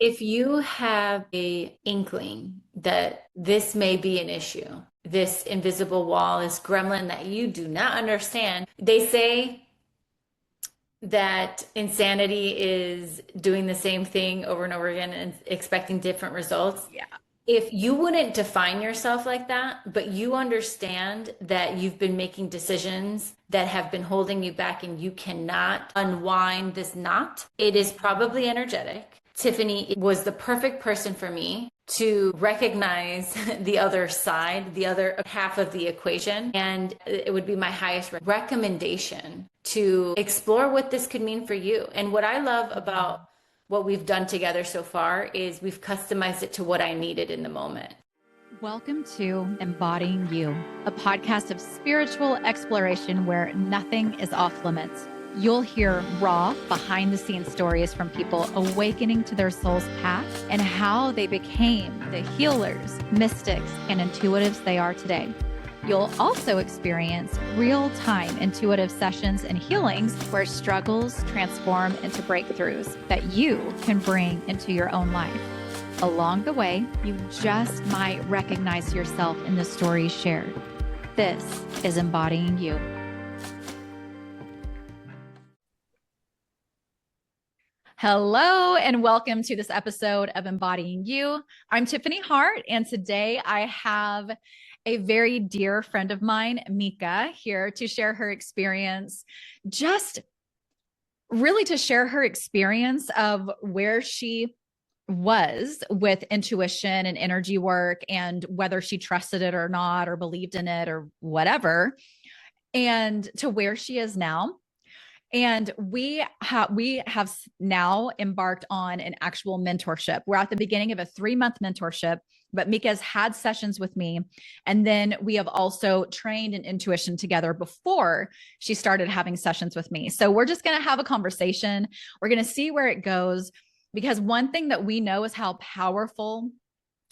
If you have a inkling that this may be an issue, this invisible wall, this gremlin that you do not understand, they say that insanity is doing the same thing over and over again and expecting different results. Yeah. If you wouldn't define yourself like that, but you understand that you've been making decisions that have been holding you back and you cannot unwind this knot, it is probably energetic. Tiffany was the perfect person for me to recognize the other side, the other half of the equation. And it would be my highest recommendation to explore what this could mean for you. And what I love about what we've done together so far is we've customized it to what I needed in the moment. Welcome to Embodying You, a podcast of spiritual exploration where nothing is off limits. You'll hear raw, behind the scenes stories from people awakening to their soul's path and how they became the healers, mystics, and intuitives they are today. You'll also experience real-time intuitive sessions and healings where struggles transform into breakthroughs that you can bring into your own life. Along the way, you just might recognize yourself in the stories shared. This is Embodying You. Hello, and welcome to this episode of Embodying You. I'm Tiffany Hart, and today I have a very dear friend of mine, Mica, here to share her experience, just really to share her experience of where she was with intuition and energy work and whether she trusted it or not, or believed in it or whatever, and to where she is now. And we have now embarked on an actual mentorship. We're at the beginning of a 3-month mentorship, but Mica's had sessions with me. And then we have also trained in intuition together before she started having sessions with me. So we're just going to have a conversation. We're going to see where it goes, because one thing that we know is how powerful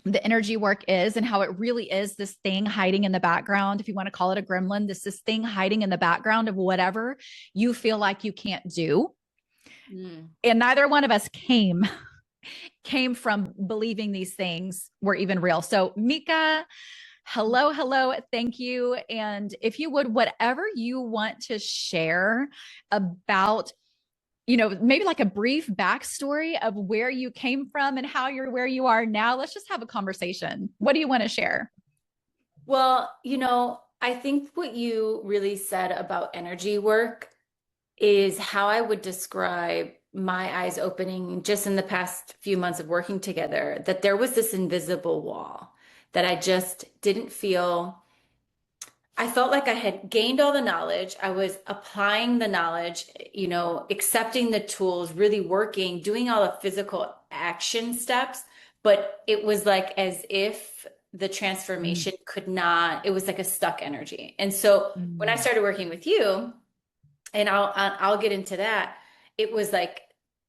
the energy work is and how it really is this thing hiding in the background. If you want to call it a gremlin, this thing hiding in the background of whatever you feel like you can't do. And neither one of us came from believing these things were even real. So Mica, hello. Thank you. And if you would, whatever you want to share about, maybe like a brief backstory of where you came from and how you're where you are now. Let's just have a conversation. What do you want to share? Well, I think what you really said about energy work is how I would describe my eyes opening just in the past few months of working together, that there was this invisible wall that I just didn't feel. I felt like I had gained all the knowledge. I was applying the knowledge, accepting the tools, really working, doing all the physical action steps. But it was like as if the transformation could not, it was like a stuck energy. And so when I started working with you, and I'll get into that, it was like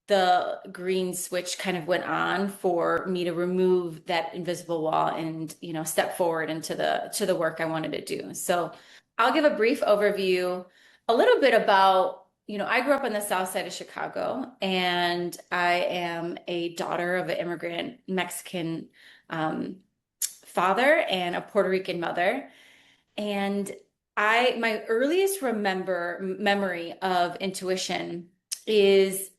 the green switch kind of went on for me to remove that invisible wall and step forward into the work I wanted to do. So I'll give a brief overview, a little bit about, I grew up on the south side of Chicago, and I am a daughter of an immigrant Mexican father and a Puerto Rican mother. And my earliest memory of intuition is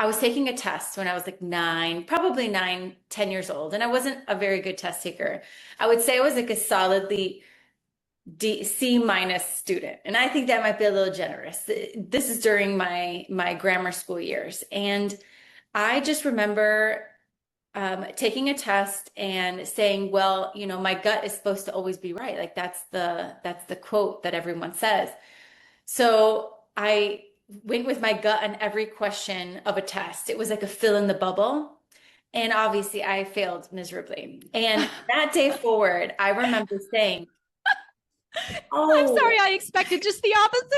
I was taking a test when I was like 10 years old, and I wasn't a very good test taker. I would say I was like a solidly C- student, and I think that might be a little generous. This is during my grammar school years, and I just remember taking a test and saying, well, my gut is supposed to always be right. Like that's the quote that everyone says. So I went with my gut on every question of a test. It was like a fill in the bubble. And obviously I failed miserably. And that day forward, I remember saying, I'm oh, sorry, I expected just the opposite.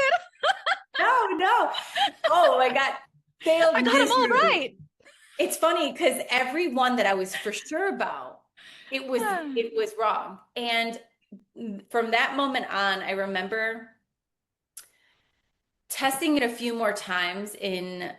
no. Oh my God. Failed I got them all miserably. right. It's funny because every one that I was for sure about, it was wrong. And from that moment on, I remember testing it a few more times in,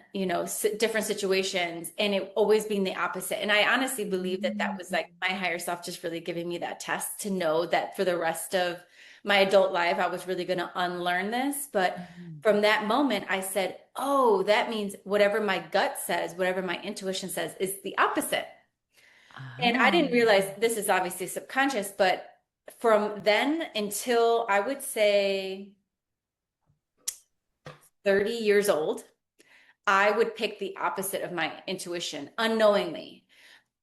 different situations and it always being the opposite. And I honestly believe that that was Mm. like my higher self just really giving me that test to know that for the rest of my adult life, I was really going to unlearn this. But Mhm. from that moment, I said, oh, that means whatever my gut says, whatever my intuition says is the opposite. And I Ah. didn't realize this is obviously subconscious, but from then until I would say 30 years old, I would pick the opposite of my intuition unknowingly.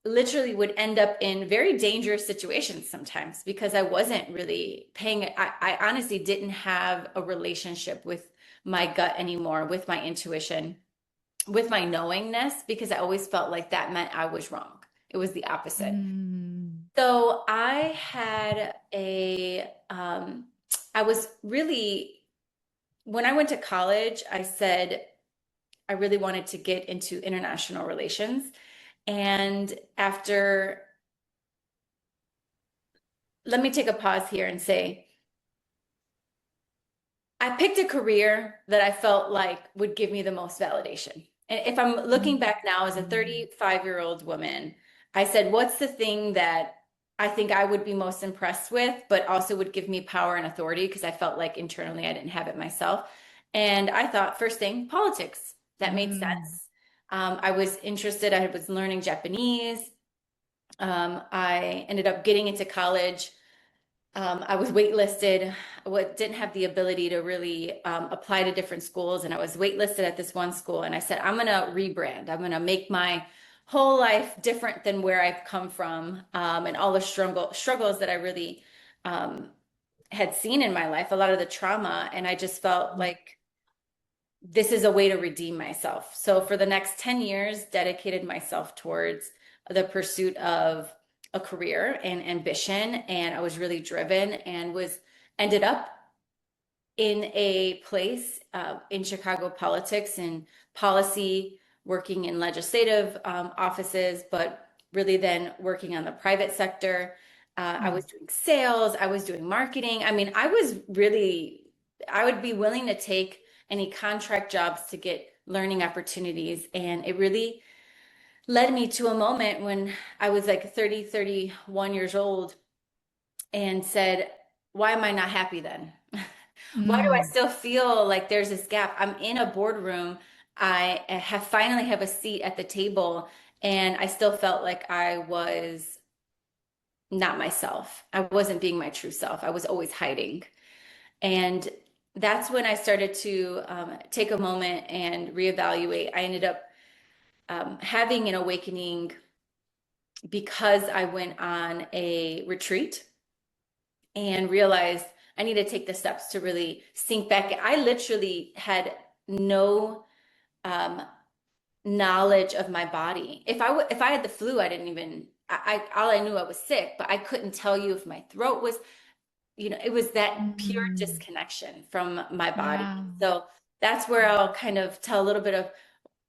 Literally would end up in very dangerous situations sometimes because I wasn't really paying it. I honestly didn't have a relationship with my gut anymore, with my intuition, with my knowingness, because I always felt like that meant I was wrong. It was the opposite. Mm. So I was really, when I went to college, I said I really wanted to get into international relations. And after, let me take a pause here and say, I picked a career that I felt like would give me the most validation. And if I'm looking Mm. back now as a 35-year-old woman, I said, what's the thing that I think I would be most impressed with, but also would give me power and authority because I felt like internally I didn't have it myself. And I thought, first thing, politics. That made Mm. sense. I was interested, I was learning Japanese. I ended up getting into college. I was waitlisted. Didn't have the ability to really apply to different schools, and I was waitlisted at this one school. And I said, I'm gonna rebrand. I'm gonna make my whole life different than where I've come from, and all the struggles that I really um, had seen in my life. A lot of the trauma, and I just felt like this is a way to redeem myself. So for the next 10 years, dedicated myself towards the pursuit of a career and ambition. And I was really driven and was ended up in a place in Chicago politics and policy, working in legislative offices, but really then working on the private sector. I Mm. was doing sales, I was doing marketing. I mean, I would be willing to take any contract jobs to get learning opportunities. And it really led me to a moment when I was like 30, 31 years old and said, why am I not happy then? Why do I Mm. still feel like there's this gap? I'm in a boardroom. I have finally have a seat at the table, and I still felt like I was not myself. I wasn't being my true self. I was always hiding. And that's when I started to take a moment and reevaluate. I ended up having an awakening because I went on a retreat and realized I need to take the steps to really sink back. I literally had no um, knowledge of my body. If I had the flu, I didn't even all I knew I was sick, but I couldn't tell you if my throat was, it was that pure Mm. disconnection from my body. Yeah. So that's where I'll kind of tell a little bit of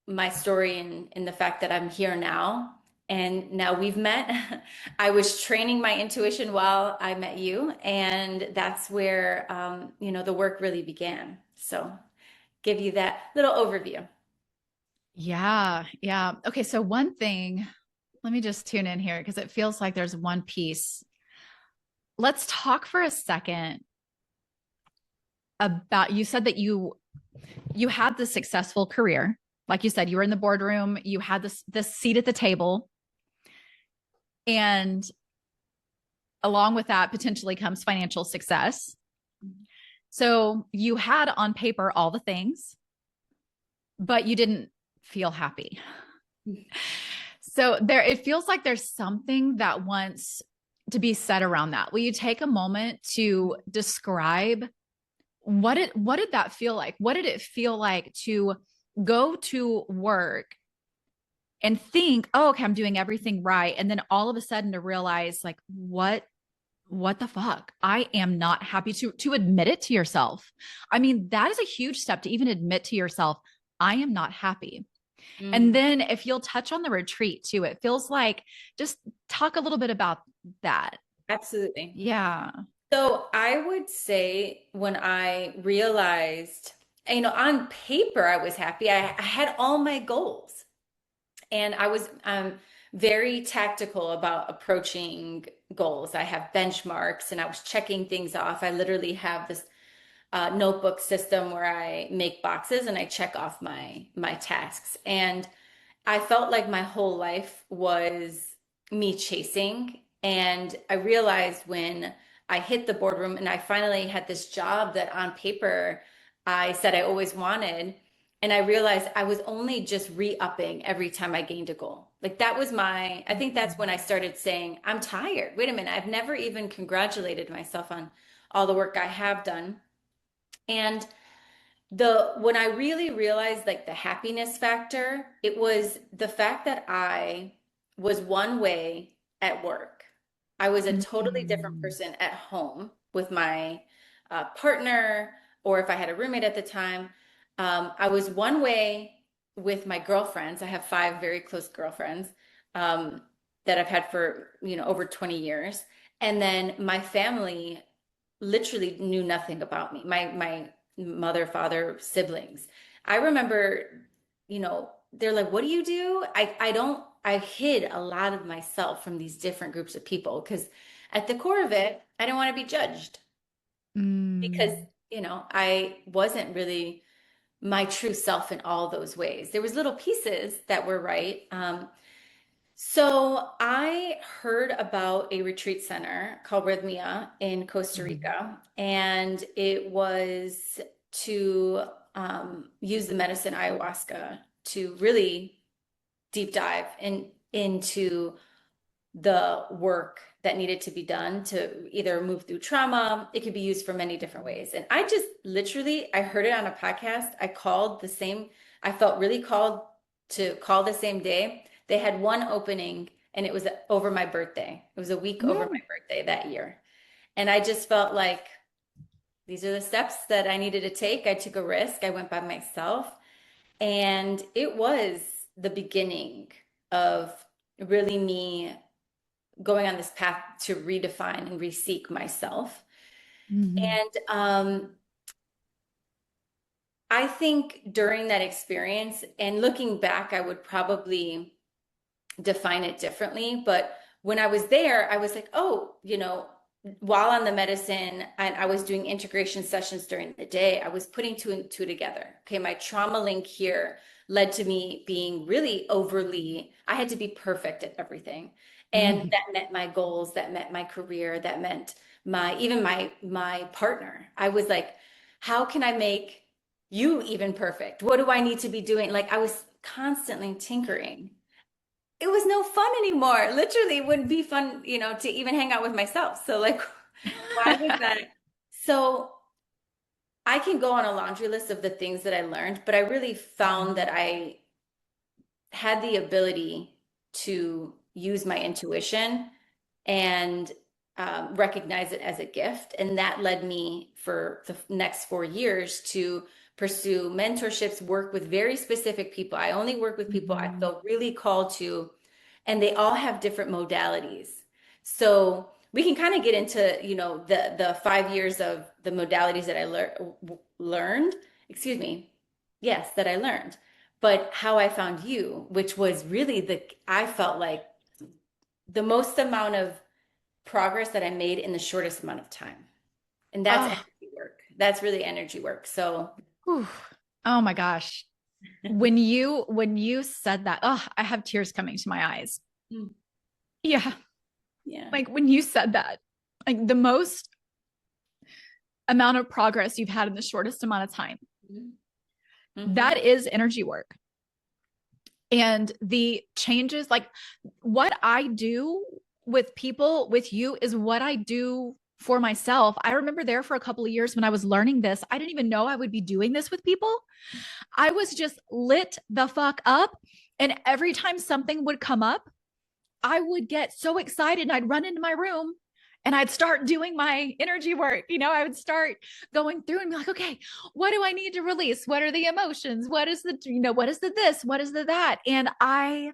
my story in the fact that I'm here now. And now we've met. I was training my intuition while I met you, and that's where the work really began. So give you that little overview. Yeah. Yeah. Okay. So one thing, let me just tune in here because it feels like there's one piece. Let's talk for a second about, you said that you had this successful career. Like you said, you were in the boardroom, you had this seat at the table, and along with that potentially comes financial success. So you had on paper all the things, but you didn't feel happy. So there, it feels like there's something that wants to be said around that. Will you take a moment to describe what did that feel like? What did it feel like to go to work and think, oh, okay, I'm doing everything right. And then all of a sudden to realize like, what the fuck? I am not happy to admit it to yourself. I mean, that is a huge step to even admit to yourself, I am not happy. And Mm, then if you'll touch on the retreat too, it feels like just talk a little bit about that. absolutely. Yeah. So I would say when I realized on paper, I was happy. I had all my goals, and I was very tactical about approaching goals. I have benchmarks and I was checking things off. I literally have this notebook system where I make boxes and I check off my tasks. And I felt like my whole life was me chasing. And I realized when I hit the boardroom and I finally had this job that on paper I said I always wanted. And I realized I was only just re-upping every time I gained a goal. Like that was I think that's when I started saying, I'm tired. Wait a minute, I've never even congratulated myself on all the work I have done. And the when I really realized like the happiness factor, it was the fact that I was one way at work. I was a totally different Mm. person at home with my partner, or if I had a roommate at the time. I was one way with my girlfriends. I have five very close girlfriends um, that I've had for, over 20 years. And then my family literally knew nothing about me. My mother, father, siblings. I remember, they're like, "What do you do?" I hid a lot of myself from these different groups of people because at the core of it, I didn't want to be judged because, Mm. I wasn't really my true self in all those ways. There was little pieces that were right. So I heard about a retreat center called Rhythmia in Costa Mhm. Rica, and it was to use the medicine ayahuasca to really deep dive into the work that needed to be done to either move through trauma. It could be used for many different ways. And I just literally, I heard it on a podcast. I felt really called to call the same day. They had one opening and it was over my birthday. It was a week over my Mm. birthday that year. And I just felt like these are the steps that I needed to take. I took a risk. I went by myself. And it was the beginning of really me going on this path to redefine and reseek myself. Mhm. And I think during that experience and looking back, I would probably define it differently. But when I was there, I was like, oh, while on the medicine and I was doing integration sessions during the day, I was putting two and two together. Okay, my trauma link here led to me being really overly, I had to be perfect at everything. And Mhm. that met my goals, that met my career, that meant my partner. I was like, how can I make you even perfect? What do I need to be doing? Like I was constantly tinkering. It was no fun anymore. Literally, it wouldn't be fun, to even hang out with myself. So, like, why was that? So, I can go on a laundry list of the things that I learned, but I really found that I had the ability to use my intuition and recognize it as a gift. And that led me for the next 4 years to pursue mentorships, work with very specific people. I only work with people I Mhm. feel really called to, and they all have different modalities. So we can kind of get into, the 5 years of the modalities that I learned, excuse me, yes, that I learned, but how I found you, which was really I felt like the most amount of progress that I made in the shortest amount of time. And that's Oh, energy work. That's really energy work. So, whew. Oh my gosh. When you said that, oh, I have tears coming to my eyes. mm, Yeah. yeah. Like when you said that, like the most amount of progress you've had in the shortest amount of time, Mm-hmm. that is energy work. And the changes, like what I do with people, with you, is what I do for myself. I remember there for a couple of years when I was learning this, I didn't even know I would be doing this with people. I was just lit the fuck up. And every time something would come up, I would get so excited and I'd run into my room and I'd start doing my energy work. I would start going through and be like, okay, what do I need to release? What are the emotions? What is what is the this? What is the that? And I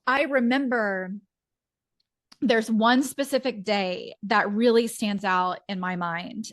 remember there's one specific day that really stands out in my mind.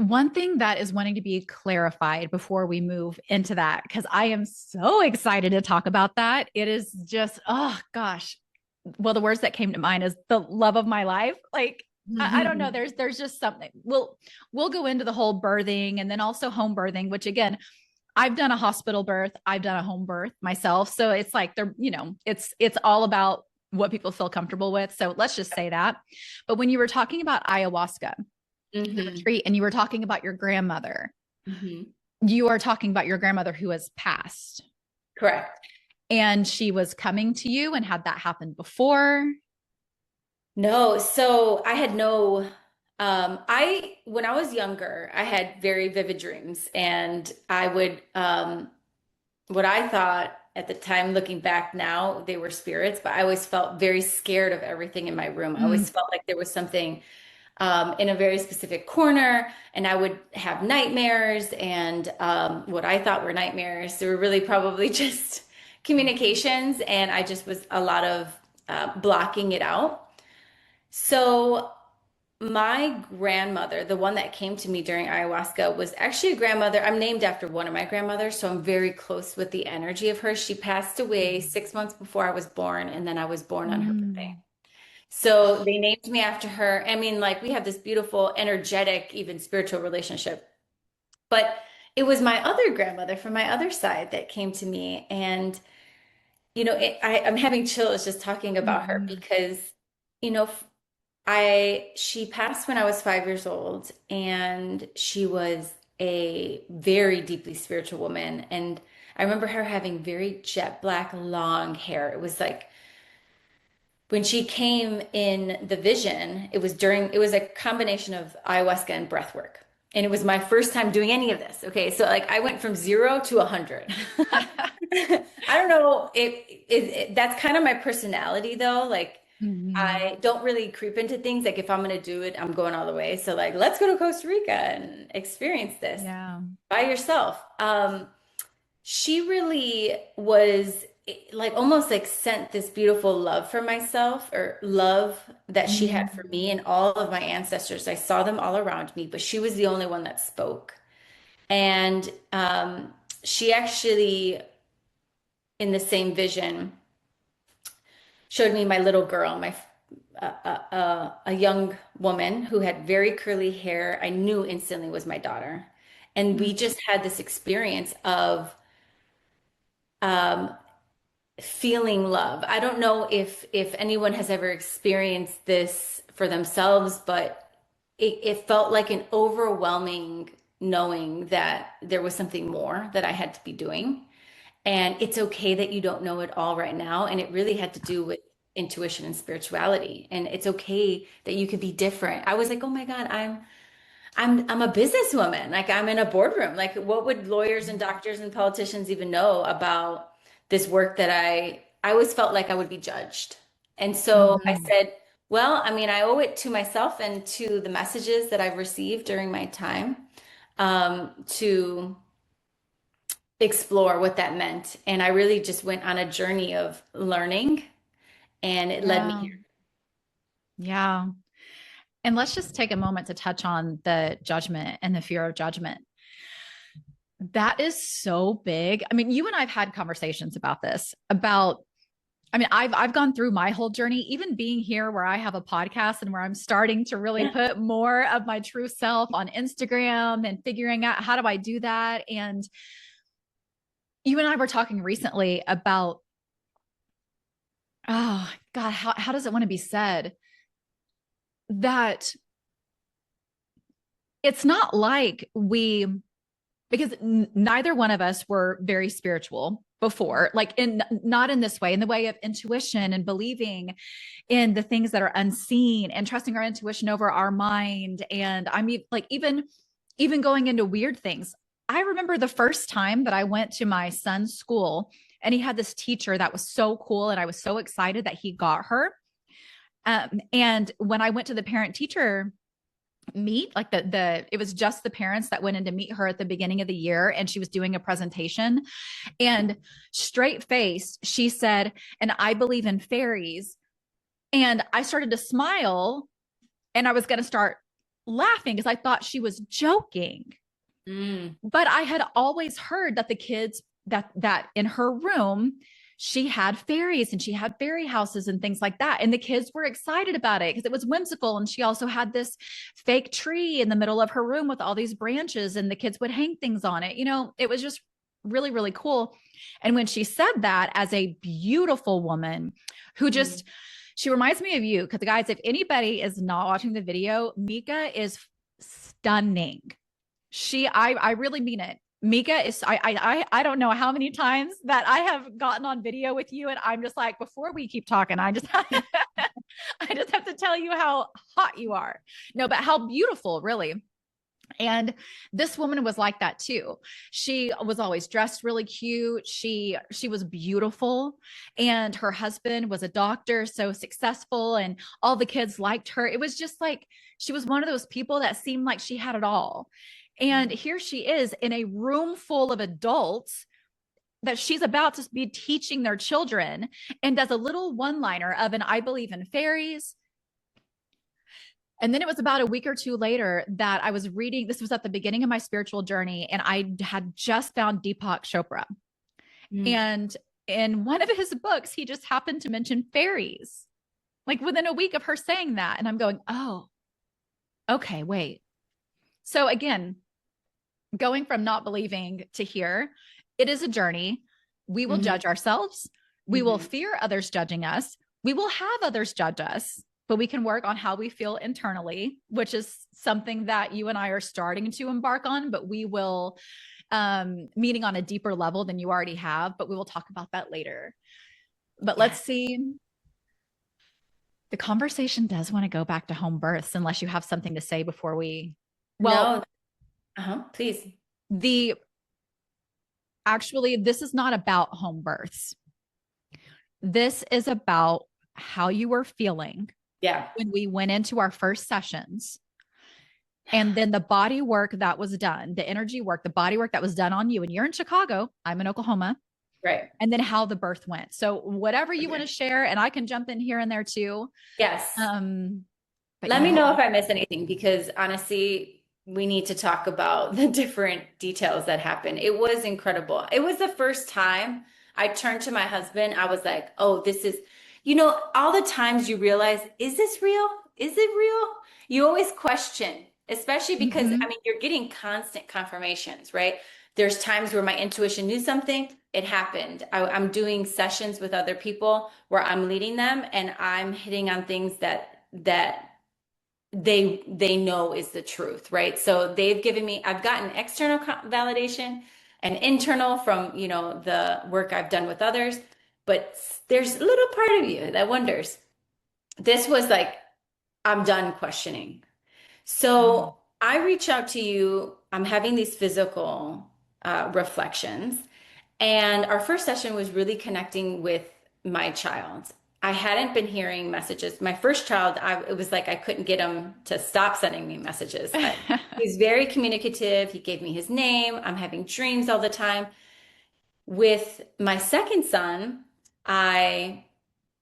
One thing that is wanting to be clarified before we move into that, because I am so excited to talk about that. It is just, oh gosh. Well, the words that came to mind is the love of my life. Like, I don't know. There's just something. We'll go into the whole birthing and then also home birthing, which again, I've done a hospital birth, I've done a home birth myself. So it's like they're, it's all about what people feel comfortable with. So let's just say that. But when you were talking about ayahuasca, the Hmm. retreat, and you were talking about your grandmother, Hmm. you are talking about your grandmother who has passed. Correct. And she was coming to you and had that happen before. No, so I had no, when I was younger, I had very vivid dreams, and I would, what I thought at the time, looking back now, they were spirits, but I always felt very scared of everything in my room. I always Mm. felt like there was something in a very specific corner, and I would have nightmares, and what I thought were nightmares, they were really probably just communications, and I just was a lot of blocking it out. So my grandmother, the one that came to me during ayahuasca, was actually a grandmother. I'm named after one of my grandmothers, so I'm very close with the energy of her. She passed away 6 months before I was born, and then I was born on her birthday. Mm. So they named me after her. I mean, like we have this beautiful, energetic, even spiritual relationship. But it was my other grandmother from my other side that came to me. And, I'm having chills just talking about her Mhm. because, you know, she passed when I was 5 years old, and she was a very deeply spiritual woman. And I remember her having very jet black, long hair. It was like when she came in the vision, it was a combination of ayahuasca and breath work. And it was my first time doing any of this. Okay. So like I went from 0 to 100. I don't know. That's kind of my personality though. Like Mhm. I don't really creep into things. Like if I'm going to do it, I'm going all the way. So like, let's go to Costa Rica and experience this Yeah. by yourself. She really was like almost like sent this beautiful love for myself, or love that she had for Mm. me and all of my ancestors. I saw them all around me, but she was the only one that spoke. And she actually, in the same vision, showed me my little girl, my a young woman who had very curly hair. I knew instantly was my daughter. And we Mm. just had this experience of um, feeling love. I don't know if anyone has ever experienced this for themselves, but it felt like an overwhelming knowing that there was something more that I had to be doing. And it's okay that you don't know it all right now. And it really had to do with intuition and spirituality. And it's okay that you could be different. I was like, oh my God, I'm a businesswoman. Like I'm in a boardroom. Like what would lawyers and doctors and politicians even know about this work that I always felt like I would be judged. And so I Mhm. said, well, I mean, I owe it to myself and to the messages that I've received during my time to explore what that meant. And I really just went on a journey of learning, and it led me Yeah. here. Yeah. And let's just take a moment to touch on the judgment and the fear of judgment. That is so big. I mean, you and I've had conversations about this, about I mean, I've gone through my whole journey, even being here where I have a podcast and where I'm starting to really Yeah. put more of my true self on Instagram and figuring out how do I do that. And you and I were talking recently about, oh God, how does it want to be said? That it's not like because neither one of us were very spiritual before, like in not in this way, in the way of intuition and believing in the things that are unseen and trusting our intuition over our mind. And like even going into weird things. I remember the first time that I went to my son's school, and he had this teacher that was so cool, and I was so excited that he got her. And when I went to the parent teacher meet, like the it was just the parents that went in to meet her at the beginning of the year, and she was doing a presentation, and straight face she said, and I believe in fairies. And I started to smile, and I was going to start laughing because I thought she was joking. Mm. But I had always heard that the kids that in her room, she had fairies and she had fairy houses and things like that. And the kids were excited about it because it was whimsical. And she also had this fake tree in the middle of her room with all these branches, and the kids would hang things on it. It was just really, really cool. And when she said that, as a beautiful woman who just, she reminds me of you. Because, guys, if anybody is not watching the video, Mica is stunning. I really mean it. Mica is, I don't know how many times that I have gotten on video with you, and I'm just like, before we keep talking, I just I just have to tell you how hot you are. No, but how beautiful, really. And this woman was like that too. She was always dressed really cute. She was beautiful, and her husband was a doctor, so successful, and all the kids liked her. It was just like she was one of those people that seemed like she had it all. And here she is in a room full of adults that she's about to be teaching their children, and does a little one-liner of an I believe in fairies. And then it was about a week or two later that I was reading. This was at the beginning of my spiritual journey, and I had just found Deepak Chopra. Mm. And in one of his books, he just happened to mention fairies, like within a week of her saying that. And I'm going, oh, okay, wait. So again, going from not believing to here, it is a journey. We will judge ourselves. We will fear others judging us. We will have others judge us, but we can work on how we feel internally, which is something that you and I are starting to embark on, but we will, meeting on a deeper level than you already have, but we will talk about that later. But let's see. The conversation does want to go back to home births, unless you have something to say before we, well, No. Please. the actually, this is not about home births. This is about how you were feeling Yeah. when we went into our first sessions, and then the body work that was done, the energy work, the body work that was done on you. And you're in Chicago, I'm in Oklahoma. Right. And then how the birth went. So whatever you want to share, and I can jump in here and there too. Yes. But Let me yeah. know if I miss anything, because honestly, we need to talk about the different details that happened. It was incredible. It was the first time I turned to my husband. I was like, oh, this is, all the times you realize, is this real? Is it real? You always question, especially because, Mhm. I mean, you're getting constant confirmations, right? There's times where my intuition knew something, it happened. I'm doing sessions with other people where I'm leading them, and I'm hitting on things that they know is the truth, right? So they've given me, I've gotten external validation and internal from, the work I've done with others, but there's a little part of you that wonders. This was like, I'm done questioning. Mm. So I reach out to you. I'm having these physical reflections, and our first session was really connecting with my child. I hadn't been hearing messages. My first child, it was like I couldn't get him to stop sending me messages. He's very communicative. He gave me his name. I'm having dreams all the time. With my second son, I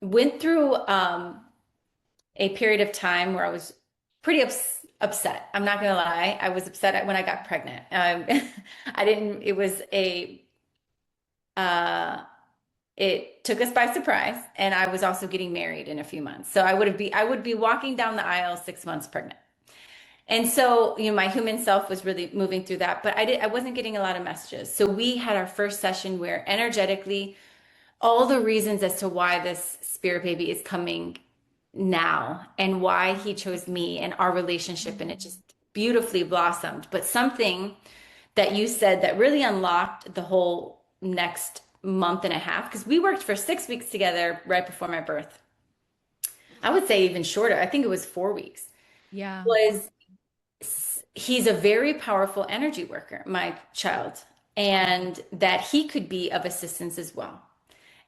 went through a period of time where I was pretty upset. I'm not gonna lie. I was upset when I got pregnant. I didn't, it was uh, it took us by surprise, and I was also getting married in a few months. So I would be walking down the aisle 6 months pregnant. And so, my human self was really moving through that, but I wasn't getting a lot of messages. So we had our first session where energetically, all the reasons as to why this spirit baby is coming now and why he chose me and our relationship, and it just beautifully blossomed. But something that you said that really unlocked the whole next month and a half, because we worked for 6 weeks together right before my birth. I would say even shorter. I think it was 4 weeks. Yeah. Was he's a very powerful energy worker, my child, and that he could be of assistance as well.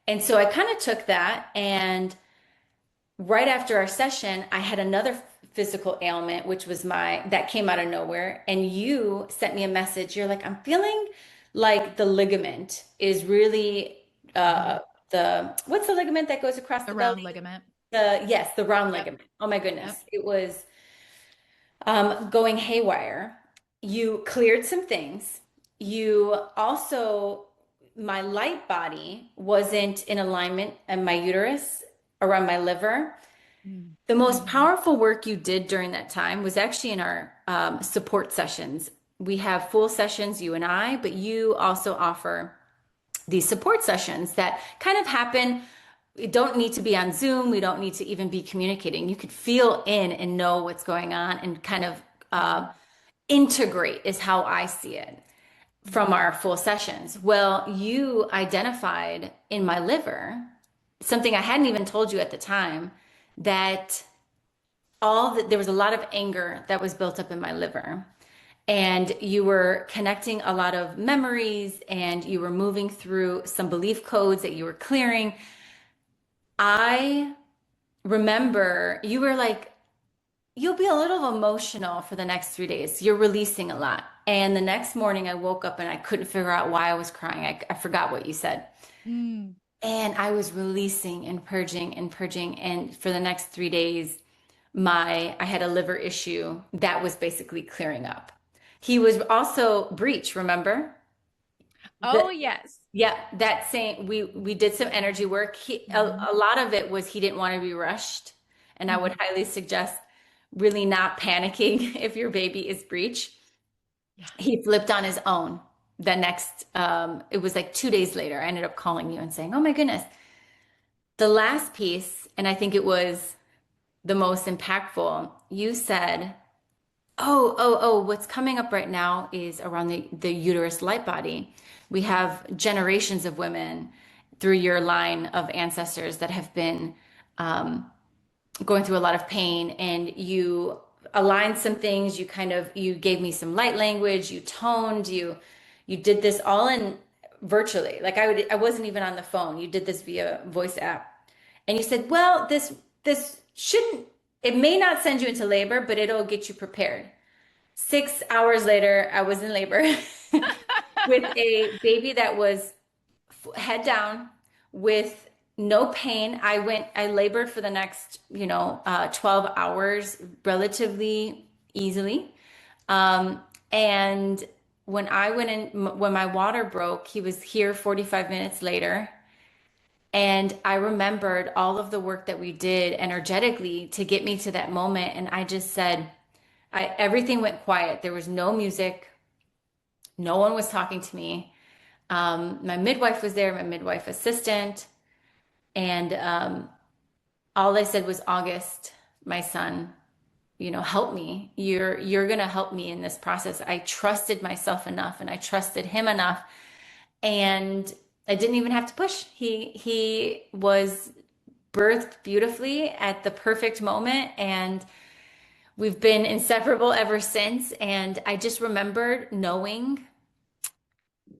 And so I kind of took that, and right after our session, I had another physical ailment, which was that came out of nowhere. And you sent me a message. You're like, I'm feeling like the ligament is really, Mhm. what's the ligament that goes across The the round belly? ligament. Yes, the round Yep. ligament. Oh my Yep. goodness. It was going haywire. You cleared some things. You also, my light body wasn't in alignment and my uterus around my liver. Mm. The most powerful work you did during that time was actually in our support sessions. We have full sessions, you and I, but you also offer these support sessions that kind of happen. We don't need to be on Zoom. We don't need to even be communicating. You could feel in and know what's going on and kind of Yeah. integrate, is how I see it from our full sessions. Well, you identified in my liver something I hadn't even told you at the time, that there was a lot of anger that was built up in my liver. And you were connecting a lot of memories and you were moving through some belief codes that you were clearing. I remember you were like, you'll be a little emotional for the next 3 days. You're releasing a lot. And the next morning I woke up and I couldn't figure out why I was crying. I forgot what you said. Mm. And I was releasing and purging and purging. And for the next 3 days, I had a liver issue that was basically clearing up. He was also breech, remember? Oh, The, yes. yeah, that same we did some energy work. Mhm. A lot of it was he didn't want to be rushed. And I would Mhm. highly suggest really not panicking if your baby is breech. Yeah. He flipped on his own. The next, it was like 2 days later, I ended up calling you and saying, "Oh my goodness." The last piece, and I think it was the most impactful, you said, what's coming up right now is around the uterus light body. We have generations of women through your line of ancestors that have been going through a lot of pain, and you aligned some things. You gave me some light language, you toned, you did this all in virtually. Like I wasn't even on the phone. You did this via voice app. And you said, well, this shouldn't, it may not send you into labor, but it'll get you prepared. 6 hours later, I was in labor with a baby that was head down with no pain. I labored for the next, 12 hours relatively easily. And when I went in, when my water broke, he was here 45 minutes later. And I remembered all of the work that we did energetically to get me to that moment. And I just said, everything went quiet. There was no music. No one was talking to me. My midwife was there, my midwife assistant. And all I said was, August, my son, help me. You're gonna help me in this process. I trusted myself enough and I trusted him enough. And I didn't even have to push. He was birthed beautifully at the perfect moment, and we've been inseparable ever since. And I just remembered knowing,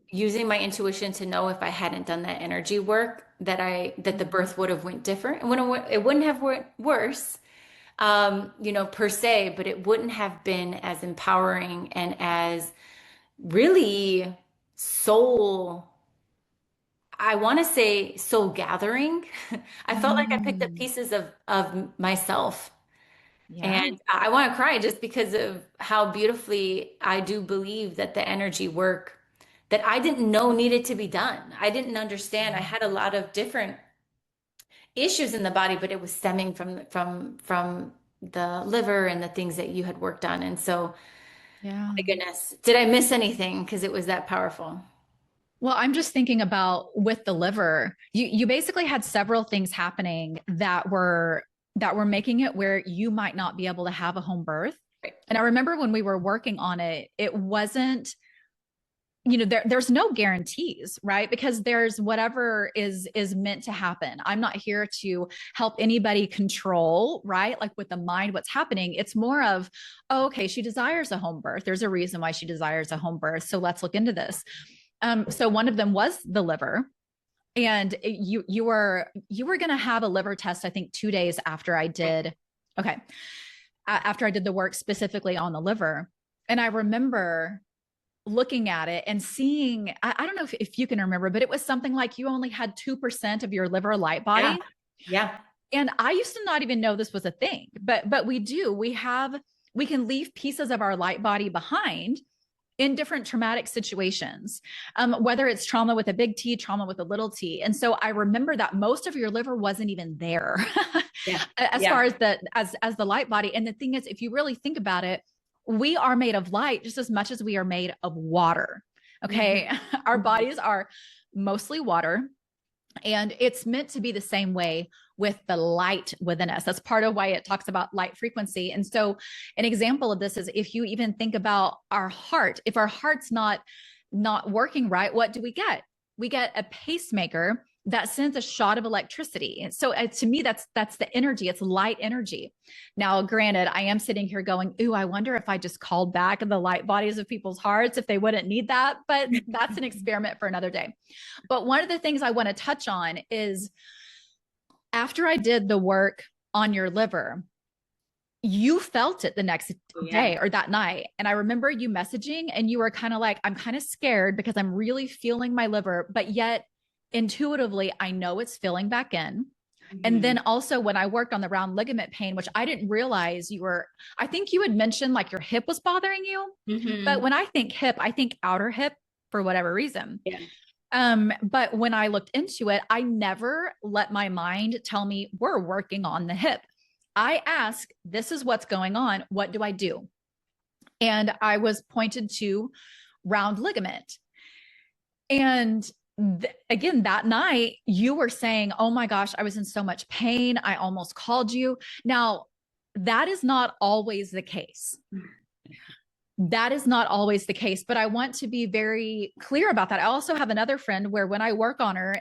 using my intuition to know if I hadn't done that energy work, that the Mhm. birth would have went different. It wouldn't have went worse, per se, but it wouldn't have been as empowering and as really soul, I want to say soul gathering. I felt like I picked up Mm. pieces of myself. Yeah. And I want to cry just because of how beautifully I do believe that the energy work that I didn't know needed to be done. I didn't understand. I had a lot of different issues in the body, but it was stemming from the liver and the things that you had worked on. And so, Yeah. my goodness, did I miss anything? Because it was that powerful. Well, I'm just thinking about with the liver, you basically had several things happening that were making it where you might not be able to have a home birth. Right. And I remember when we were working on it, it wasn't, there's no guarantees, right? Because there's whatever is meant to happen. I'm not here to help anybody control, right? Like with the mind, what's happening. It's more of, oh, okay, she desires a home birth. There's a reason why she desires a home birth. So let's look into this. So one of them was the liver, and you were going to have a liver test, I think 2 days after I did. Okay, after I did the work specifically on the liver, and I remember looking at it and seeing. I don't know if you can remember, but it was something like you only had 2% of your liver light Yeah. body, Yeah. and I used to not even know this was a thing, but we do. We have we can leave pieces of our light body behind in different traumatic situations, whether it's trauma with a big T, trauma with a little t. And so I remember that most of your liver wasn't even there Yeah. as Yeah. far as the light body. And the thing is, if you really think about it, we are made of light just as much as we are made of water. Mhm. Okay. Our Mhm. bodies are mostly water. And it's meant to be the same way with the light within us. That's part of why it talks about light frequency. And so, an example of this is if you even think about our heart, if our heart's not working right, what do we get? We get a pacemaker that sends a shot of electricity. And so to me, that's the energy. It's light energy. Now, granted, I am sitting here going, "Ooh, I wonder if I just called back the light bodies of people's hearts if they wouldn't need that." But that's an experiment for another day. But one of the things I want to touch on is after I did the work on your liver, you felt it the next Yeah. day or that night. And I remember you messaging and you were kind of like, I'm kind of scared because I'm really feeling my liver, but yet intuitively, I know it's filling back in. And then Mhm. also when I worked on the round ligament pain, which I didn't realize you were, I think you had mentioned like your hip was bothering you. But Mhm. when I think hip, I think outer hip for whatever reason. Yeah. But when I looked into it, I never let my mind tell me we're working on the hip. I ask, this is what's going on. What do I do? And I was pointed to round ligament. And again, that night, you were saying, oh my gosh, I was in so much pain. I almost called you. Now, that is not always the case. That is not always the case, but I want to be very clear about that. I also have another friend where when I work on her,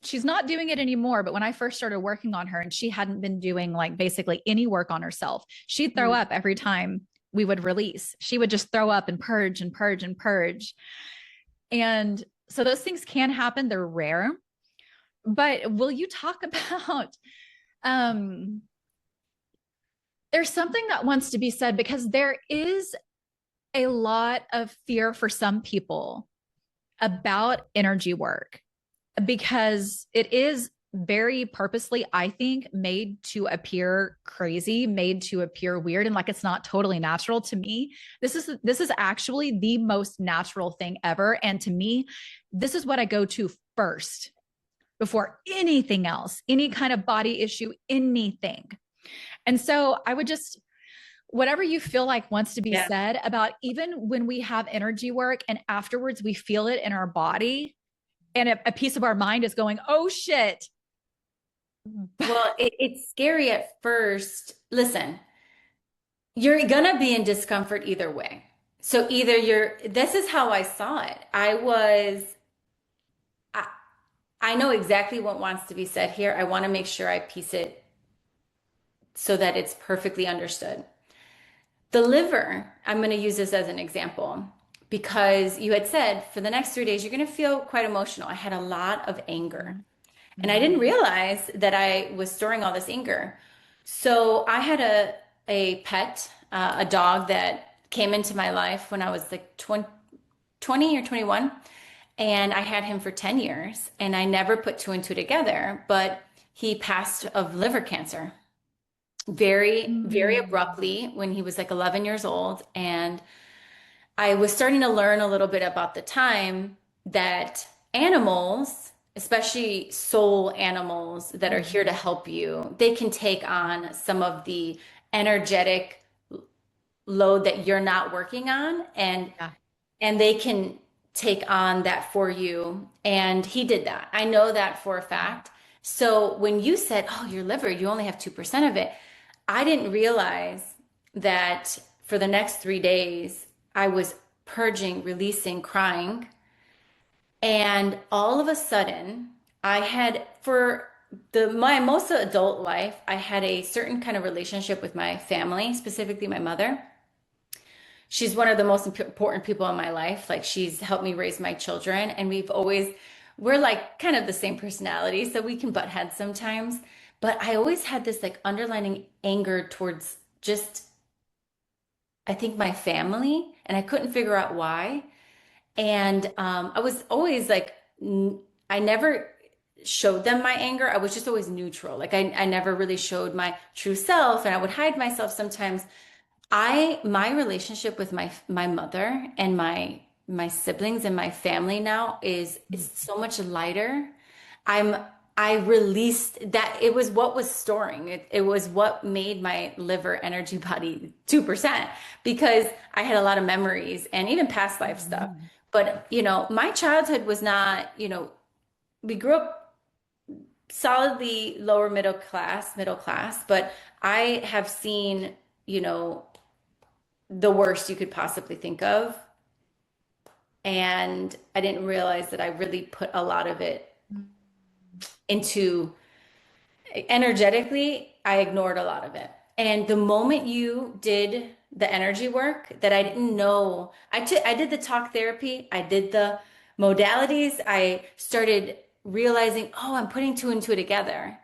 she's not doing it anymore. But when I first started working on her and she hadn't been doing like basically any work on herself, she'd throw Mhm. up every time we would release. She would just throw up and purge and purge and purge. And so those things can happen. They're rare. But will you talk about um there's something that wants to be said because there is a lot of fear for some people about energy work because it is very purposely, I think, made to appear crazy, made to appear weird, and like it's not totally natural to me. This is actually the most natural thing ever. And to me, this is what I go to first before anything else, any kind of body issue, anything. And so I would just whatever you feel like wants to be Yeah. said about even when we have energy work and afterwards we feel it in our body and a piece of our mind is going, oh shit. Well, it's scary at first. Listen, you're gonna be in discomfort either way. So either this is how I saw it. I, I know exactly what wants to be said here. I want to make sure I piece it so that it's perfectly understood. The liver, I'm going to use this as an example because you had said for the next 3 days, you're going to feel quite emotional. I had a lot of anger and I didn't Mm-hmm. realize that I was storing all this anger. So I had a pet, a dog that came into my life when I was like 20 or 21. And I had him for 10 years and I never put two and two together, but he passed of liver cancer very, very Mm-hmm. abruptly when he was like 11 years old. And I was starting to learn a little bit about the time that animals, especially soul animals that are here to Mm-hmm. help you, they can take on some of the energetic load that you're not working on Yeah. and they can take on that for you. And he did that. I know that for a fact. So when you said, oh, your liver, you only have 2% of it, I didn't realize that for the next 3 days, I was purging, releasing, crying. And all of a sudden, I had for my most adult life, I had a certain kind of relationship with my family, specifically my mother. She's one of the most important people in my life. Like she's helped me raise my children, and we're like kind of the same personality, so we can butt heads sometimes. But I always had this like underlining anger towards just, I think, my family, and I couldn't figure out why. And I was always like, I never showed them my anger. I was just always neutral. Like I never really showed my true self, and I would hide myself sometimes My relationship with my mother and my siblings and my family now is so much lighter. I'm I released that. It was what was storing it. It was what made my liver energy body 2% because I had a lot of memories and even past life stuff. Mhm. But, my childhood was not, we grew up solidly lower middle class, but I have seen, you know, the worst you could possibly think of. And I didn't realize that I really put a lot of it into energetically, I ignored a lot of it. And the moment you did the energy work that I didn't know, I did the talk therapy, I did the modalities, I started realizing, oh, I'm putting two and two together.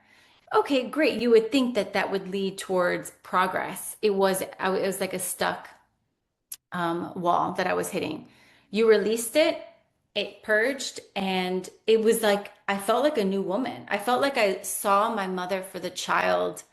Okay, great. You would think that that would lead towards progress. It was like a stuck wall that I was hitting. You released it, it purged, and it was like I felt like a new woman. I felt like I saw my mother for the child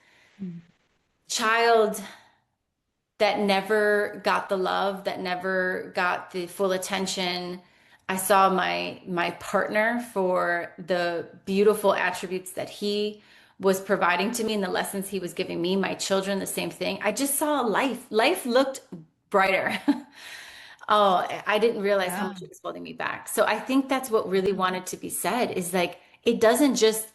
that never got the love, that never got the full attention. I saw my partner for the beautiful attributes that he was providing to me and the lessons he was giving me, my children, the same thing. I just saw life. Life looked brighter. Oh, I didn't realize how Yeah. much it was holding me back. So I think that's what really Yeah. wanted to be said is like, it doesn't just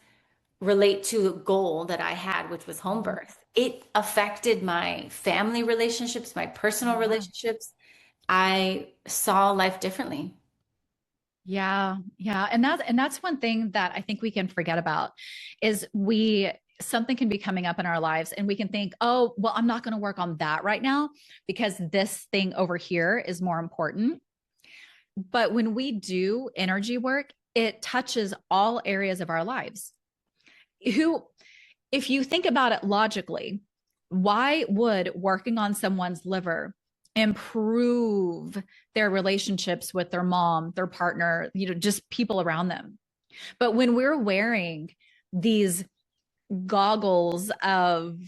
relate to a goal that I had, which was home Mhm. birth. It affected my family relationships, my personal Yeah. relationships. I saw life differently. Yeah. Yeah. And that's one thing that I think we can forget about is something can be coming up in our lives and we can think, oh, well, I'm not going to work on that right now because this thing over here is more important. But when we do energy work, it touches all areas of our lives. Who, if you think about it logically, why would working on someone's liver improve their relationships with their mom, their partner, just people around them? But when we're wearing these goggles of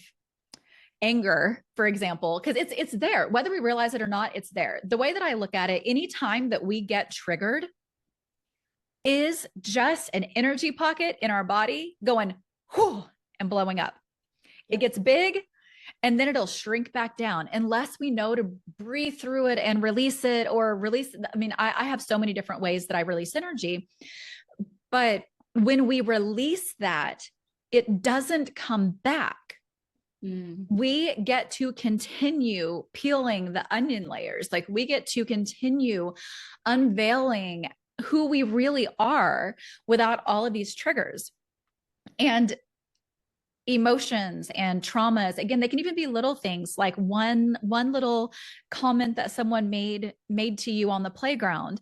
anger, for example, because it's there, whether we realize it or not, it's there. The way that I look at it, anytime that we get triggered is just an energy pocket in our body going whew, and blowing up. It Yep. gets big and then it'll shrink back down unless we know to breathe through it and release it or release. I mean, I have so many different ways that I release energy, but when we release that, it doesn't come back. Mm. We get to continue peeling the onion layers. Like we get to continue unveiling who we really are without all of these triggers. And emotions and traumas, again, they can even be little things like one little comment that someone made to you on the playground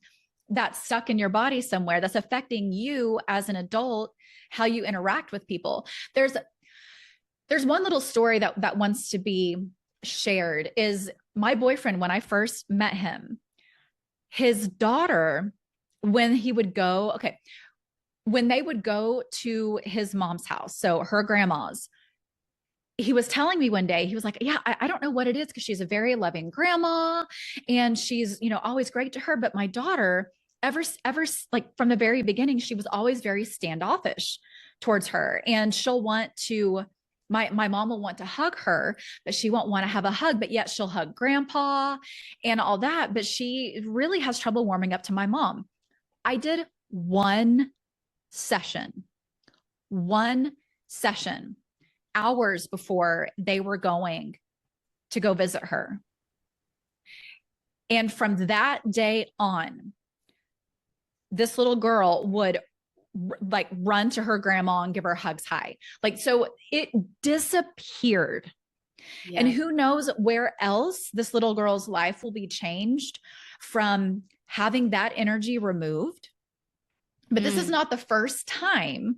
that's stuck in your body somewhere, that's affecting you as an adult, how you interact with people. There's one little story that wants to be shared. Is my boyfriend, when I first met him, his daughter, when he would go, okay, when they would go to his mom's house, so her grandma's, he was telling me one day, he was like, yeah, I don't know what it is because she's a very loving grandma and she's, always great to her. But my daughter, ever like from the very beginning, she was always very standoffish towards her. And she'll want to, my mom will want to hug her, but she won't want to have a hug, but yet she'll hug grandpa and all that. But she really has trouble warming up to my mom. I did session, one session hours before they were going to go visit her. And from that day on, this little girl would like run to her grandma and give her hugs high. Like, so it disappeared. And Yeah. who knows where else this little girl's life will be changed from having that energy removed. But this is Mm. not the first time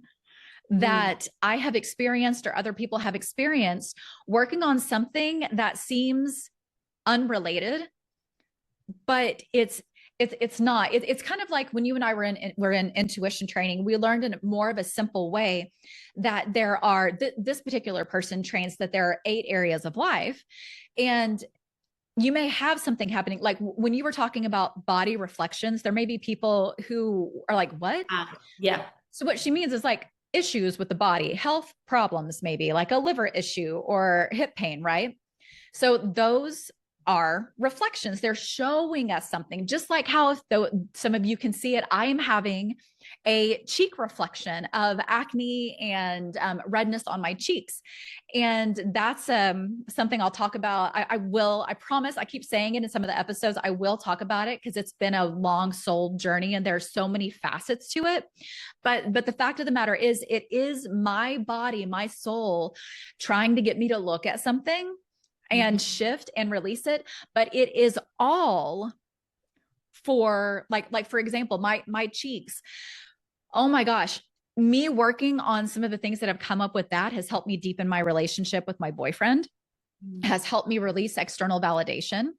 Mm. that I have experienced or other people have experienced working on something that seems unrelated, but it's not. It's kind of like when you and I were in intuition training. We learned in more of a simple way that there are this particular person trains that there are 8 areas of life, and you may have something happening. Like when you were talking about body reflections, there may be people who are like, what? Yeah. So what she means is like issues with the body, health problems, maybe like a liver issue or hip pain, right? So those are reflections. They're showing us something, just like how if though some of you can see it, I am having a cheek reflection of acne and redness on my cheeks. And that's something I'll talk about. I promise, I keep saying it in some of the episodes, I will talk about it because it's been a long soul journey and there's so many facets to it. But the fact of the matter is, it is my body, my soul trying to get me to look at something and shift and release it. But it is all for like for example, my cheeks. Oh my gosh. Me working on some of the things that have come up with that has helped me deepen my relationship with my boyfriend, has helped me release external validation,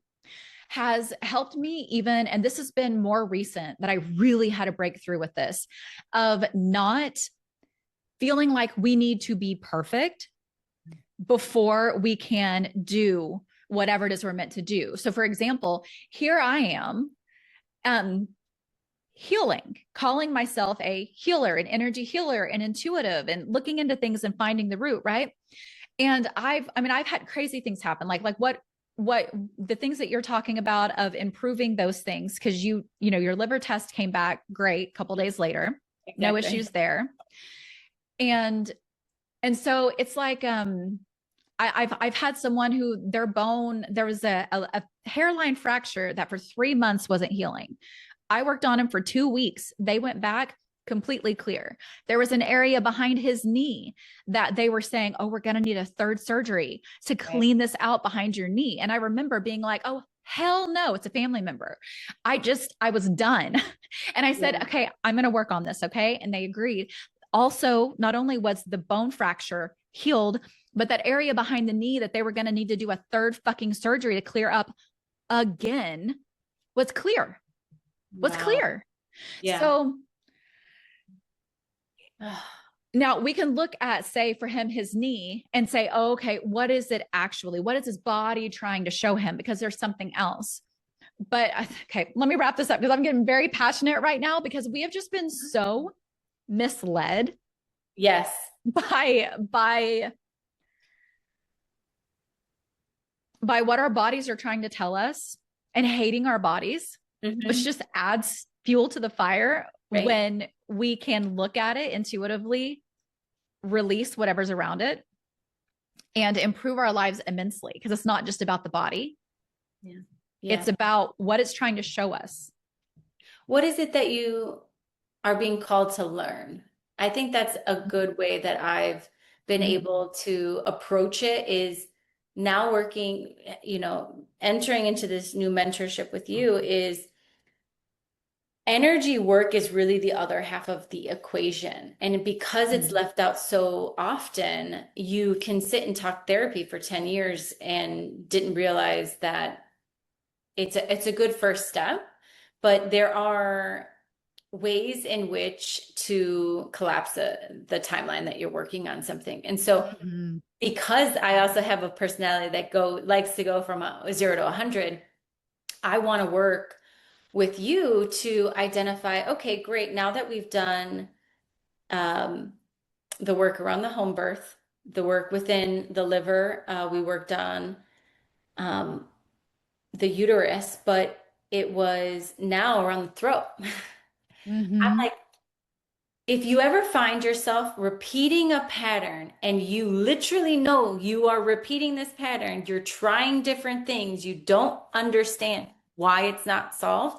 has helped me even, and this has been more recent that I really had a breakthrough with this, of not feeling like we need to be perfect before we can do whatever it is we're meant to do. So for example, here I am healing, calling myself a healer, an energy healer, an intuitive, and looking into things and finding the root, right? And I've had crazy things happen, like what the things that you're talking about of improving those things, because you know your liver test came back great a couple days later, no Exactly. issues there. And so it's like I've had someone who their bone, there was a hairline fracture that for 3 months wasn't healing. I worked on him for 2 weeks. They went back completely clear. There was an area behind his knee that they were saying, oh, we're going to need a third surgery to Right. clean this out behind your knee. And I remember being like, oh, hell no, it's a family member. I was done. And I said, Yeah. okay, I'm going to work on this. Okay. And they agreed. Also, not only was the bone fracture healed, but that area behind the knee that they were going to need to do a third fucking surgery to clear up again was clear. Was Wow. clear. Yeah. So now we can look at, say, for him, his knee and say, oh, okay, what is it actually? What is his body trying to show him? Because there's something else. But okay, let me wrap this up because I'm getting very passionate right now because we have just been so misled Yes. by what our bodies are trying to tell us and hating our bodies, which Hmm. just adds fuel to the fire Right. when we can look at it intuitively, release whatever's around it, and improve our lives immensely. Because it's not just about the body, Yeah. it's Yeah. about what it's trying to show us. What is it that you are being called to learn? I think that's a good way that I've been able to approach it is now working, entering into this new mentorship with you is energy work is really the other half of the equation. And because it's left out so often, you can sit and talk therapy for 10 years and didn't realize that it's a good first step, but there are ways in which to collapse the timeline that you're working on something. And so Mm-hmm. because I also have a personality that likes to go from a 0 to 100, I want to work with you to identify, okay, great. Now that we've done um, the work around the home birth, the work within the liver, we worked on um, the uterus, but it was now around the throat. I'm Mm-hmm. like, if you ever find yourself repeating a pattern and you literally know you are repeating this pattern, you're trying different things, you don't understand why it's not solved,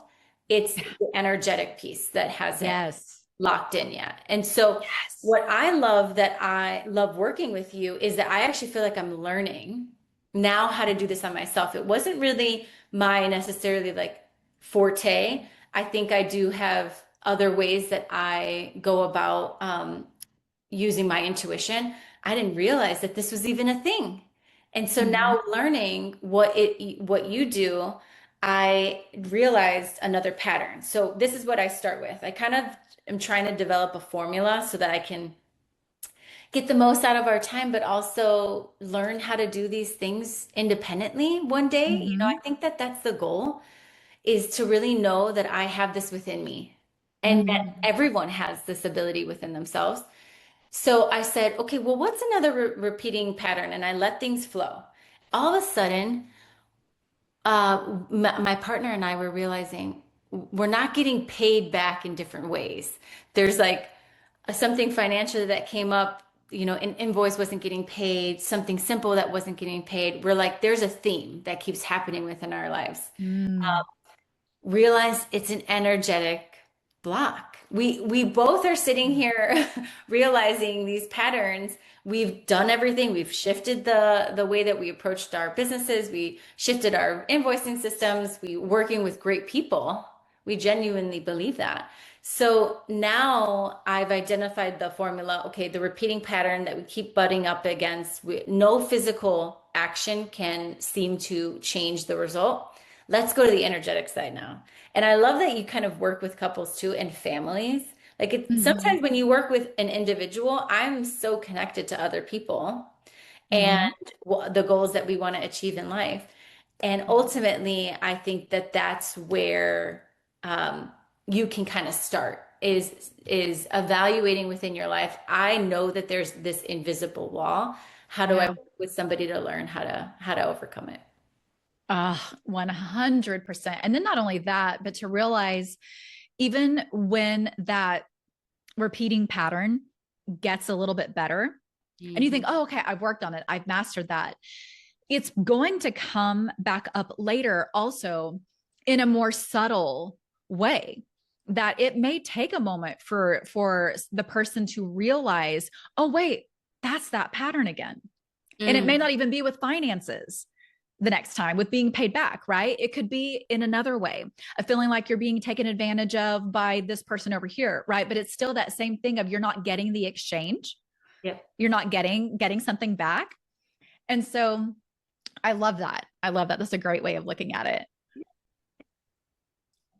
it's the energetic piece that hasn't Yes. locked in yet. And so, Yes. what I love that I love working with you is that I actually feel like I'm learning now how to do this on myself. It wasn't really my necessarily like forte. I think I do have other ways that I go about using my intuition. I didn't realize that this was even a thing. And so Mm-hmm. now learning what you do, I realized another pattern. So this is what I start with. I kind of am trying to develop a formula so that I can get the most out of our time, but also learn how to do these things independently one day. I Mm-hmm. think that that's the goal, is to really know that I have this within me and that Mm-hmm. everyone has this ability within themselves. So I said, okay, well, what's another repeating pattern? And I let things flow. All of a sudden, my partner and I were realizing we're not getting paid back in different ways. There's like something financially that came up, an invoice wasn't getting paid, something simple that wasn't getting paid. We're like, there's a theme that keeps happening within our lives. Mm. Realize it's an energetic block. We both are sitting here realizing these patterns. We've done everything. We've shifted the way that we approached our businesses. We shifted our invoicing systems. We working with great people. We genuinely believe that. So now I've identified the formula. Okay, the repeating pattern that we keep butting up against. No physical action can seem to change the result. Let's go to the energetic side now. And I love that you kind of work with couples too and families. Like Mm-hmm. sometimes when you work with an individual, I'm so connected to other people and Mm-hmm. the goals that we want to achieve in life. And ultimately, I think that that's where you can kind of start is evaluating within your life. I know that there's this invisible wall. How do I Yeah. work with somebody to learn how to overcome it? 100%. And then not only that, but to realize even when that repeating pattern gets a little bit better and you think, Mhm. oh, okay, I've worked on it, I've mastered that, it's going to come back up later also in a more subtle way, that it may take a moment for the person to realize, oh wait, that's that pattern again. And it may Mm. not even be with finances the next time, with being paid back, right? It could be in another way, a feeling like you're being taken advantage of by this person over here, right? But it's still that same thing of you're not getting the exchange, Yeah. you're not getting something back. And so I love that. I love that. That's a great way of looking at it.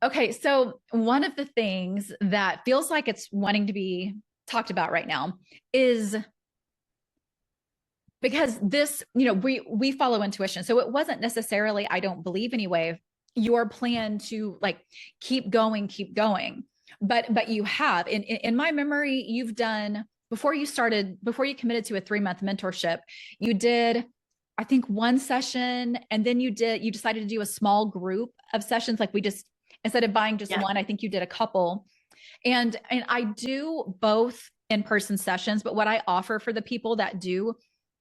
Okay, so one of the things that feels like it's wanting to be talked about right now is because this, we follow intuition. So it wasn't necessarily, I don't believe anyway, your plan to like keep going. But you have in my memory, you've done before you committed to a 3-month mentorship, you did I think one session, and then you decided to do a small group of sessions. Like we just, instead of buying just Yeah. one, I think you did a couple. And I do both in-person sessions, but what I offer for the people that do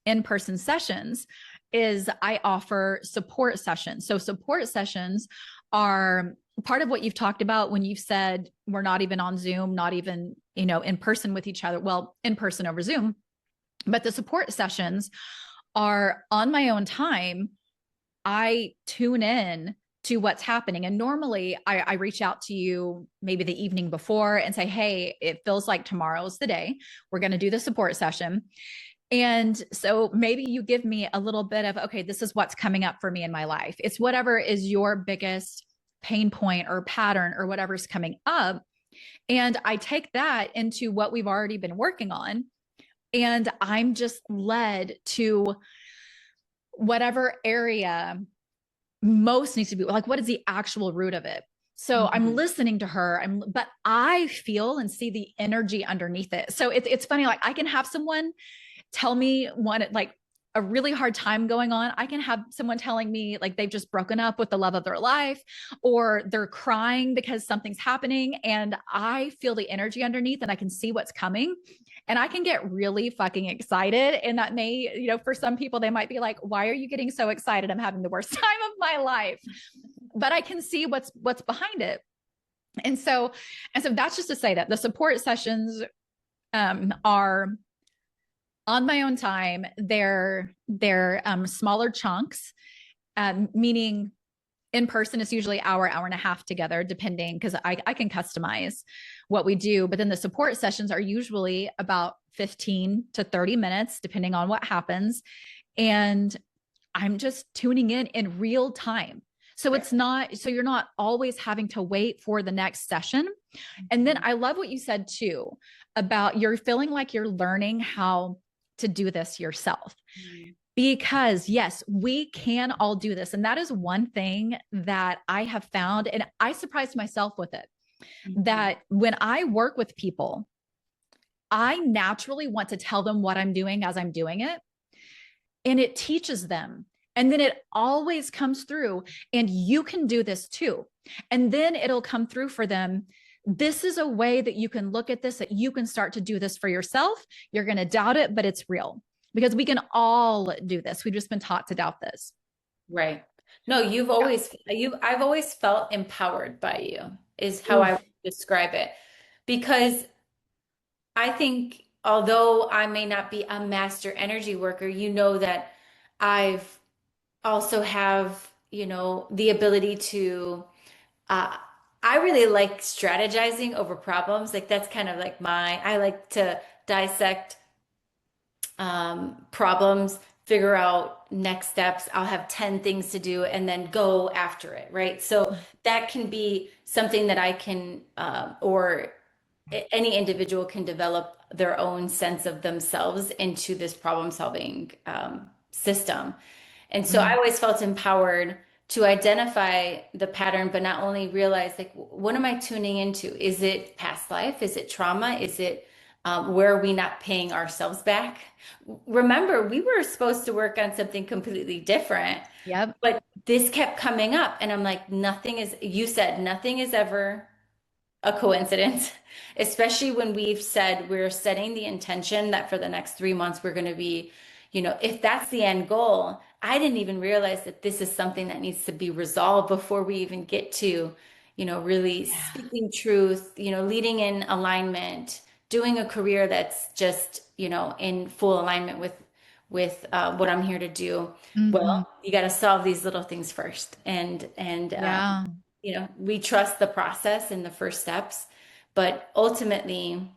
in-person sessions is I offer support sessions. So support sessions are part of what you've talked about when you've said we're not even on Zoom, not even, in person with each other. Well, in person over Zoom. But the support sessions are on my own time. I tune in to what's happening. And normally I reach out to you maybe the evening before and say, hey, it feels like tomorrow's the day. We're going to do the support session. And so maybe you give me a little bit of, okay, this is what's coming up for me in my life. It's whatever is your biggest pain point or pattern or whatever's coming up. And I take that into what we've already been working on. And I'm just led to whatever area most needs to be like, what is the actual root of it? So I'm Mhm. listening to her, but I feel and see the energy underneath it. So it's funny, like I can have someone tell me one, like a really hard time going on. I can have someone telling me like they've just broken up with the love of their life, or they're crying because something's happening. And I feel the energy underneath and I can see what's coming. And I can get really fucking excited. And that may, for some people, they might be like, why are you getting so excited? I'm having the worst time of my life. But I can see what's behind it. And so that's just to say that the support sessions are on my own time. They're smaller chunks, meaning in person it's usually hour and a half together, depending, because I can customize what we do. But then the support sessions are usually about 15 to 30 minutes, depending on what happens. And I'm just tuning in real time. So Right. it's not, so you're not always having to wait for the next session. And then I love what you said too about you're feeling like you're learning how to do this yourself. Mhm. Because yes, we can all do this. And that is one thing that I have found, and I surprised myself with it, Mhm. that when I work with people, I naturally want to tell them what I'm doing as I'm doing it. And it teaches them. And then it always comes through. And you can do this too. And then it'll come through for them. This is a way that you can look at this, that you can start to do this for yourself. You're going to doubt it, but it's real because we can all do this. We've just been taught to doubt this. Right. No, Yeah. I've always felt empowered by you, is how I would Oof. describe it. Because I think although I may not be a master energy worker, you know that I've also have, the ability to, uh, I really like strategizing over problems. Like that's kind of like I like to dissect problems, figure out next steps. I'll have 10 things to do and then go after it, right? So that can be something that I can, or any individual can develop their own sense of themselves into this problem solving system. And so I Mm. always felt empowered to identify the pattern, but not only realize like, what am I tuning into? Is it past life? Is it trauma? Is it where are we not paying ourselves back? Remember, we were supposed to work on something completely different, Yep. but this kept coming up. And I'm like, you said nothing is ever a coincidence, especially when we've said we're setting the intention that for the next 3 months we're going to be, if that's the end goal. I didn't even realize that this is something that needs to be resolved before we even get to, really Yeah. speaking truth, leading in alignment, doing a career that's just, in full alignment with what I'm here to do. Hmm. Well, you got to solve these little things first, and Yeah. we trust the process and the first steps, but ultimately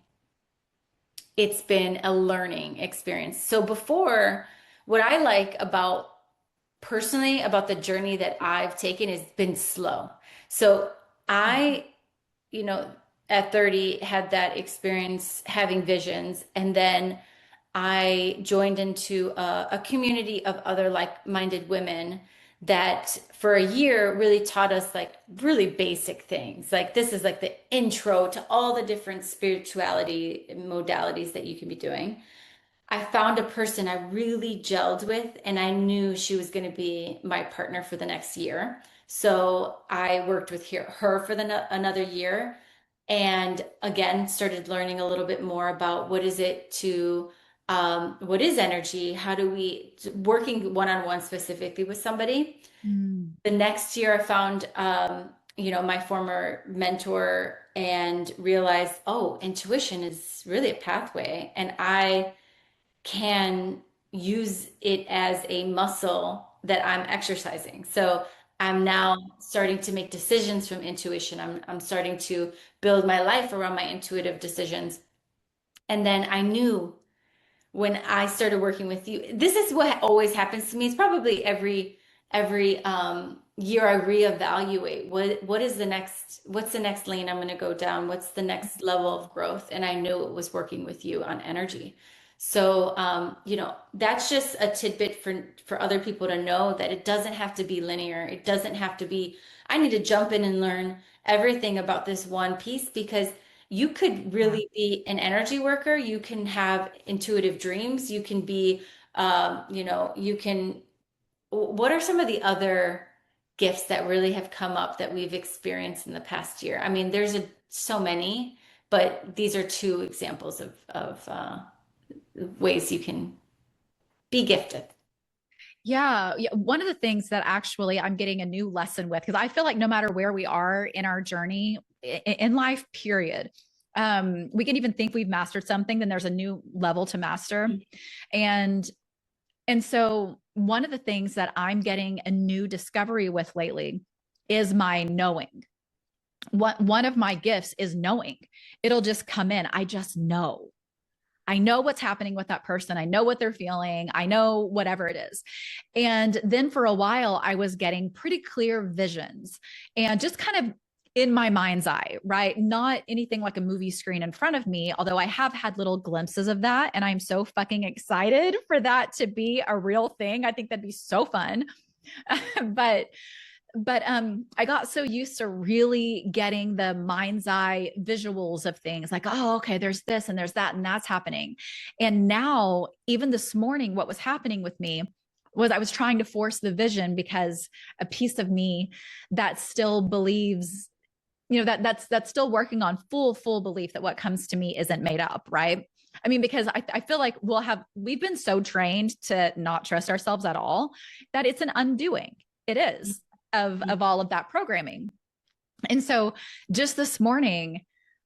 it's been a learning experience. So before, what I like about personally about the journey that I've taken has been slow. So I, you know, at 30 had that experience having visions, and then I joined into a community of other like-minded women that for a year really taught us like really basic things. Like this is like the intro to all the different spirituality modalities that you can be doing. I found a person I really gelled with, and I knew she was going to be my partner for the next year. So I worked with her for another year, and again started learning a little bit more about what is energy, how do we working one-on-one specifically with somebody. Mm. The next year, I found my former mentor and realized, oh, intuition is really a pathway, and I can use it as a muscle that I'm exercising. So I'm now starting to make decisions from intuition. I'm starting to build my life around my intuitive decisions. And then I knew when I started working with you, this is what always happens to me. It's probably every year I reevaluate what's the next lane I'm going to go down, what's the next level of growth, and I knew it was working with you on energy. So that's just a tidbit for other people to know that it doesn't have to be linear. It doesn't have to be, I need to jump in and learn everything about this one piece, because you could Yeah. really be an energy worker. You can have intuitive dreams. You can be, you can. What are some of the other gifts that really have come up that we've experienced in the past year? I mean, so many, but these are two examples of ways you can be gifted. Yeah. Yeah. One of the things that actually I'm getting a new lesson with, because I feel like no matter where we are in our journey in life, period, we can even think we've mastered something, then there's a new level to master. And so one of the things that I'm getting a new discovery with lately is my knowing. One of my gifts is knowing. It'll just come in. I just know. I know what's happening with that person. I know what they're feeling. I know whatever it is. And then for a while, I was getting pretty clear visions and just kind of in my mind's eye, right? Not anything like a movie screen in front of me, although I have had little glimpses of that. And I'm so fucking excited for that to be a real thing. I think that'd be so fun. but I got so used to really getting the mind's eye visuals of things like, oh, okay, there's this and there's that and that's happening. And now, even this morning, what was happening with me was I was trying to force the vision because a piece of me that still believes, that's still working on full belief that what comes to me isn't made up, right? I mean, because I feel like we've been so trained to not trust ourselves at all that it's an undoing. It is of all of that programming. And so just this morning,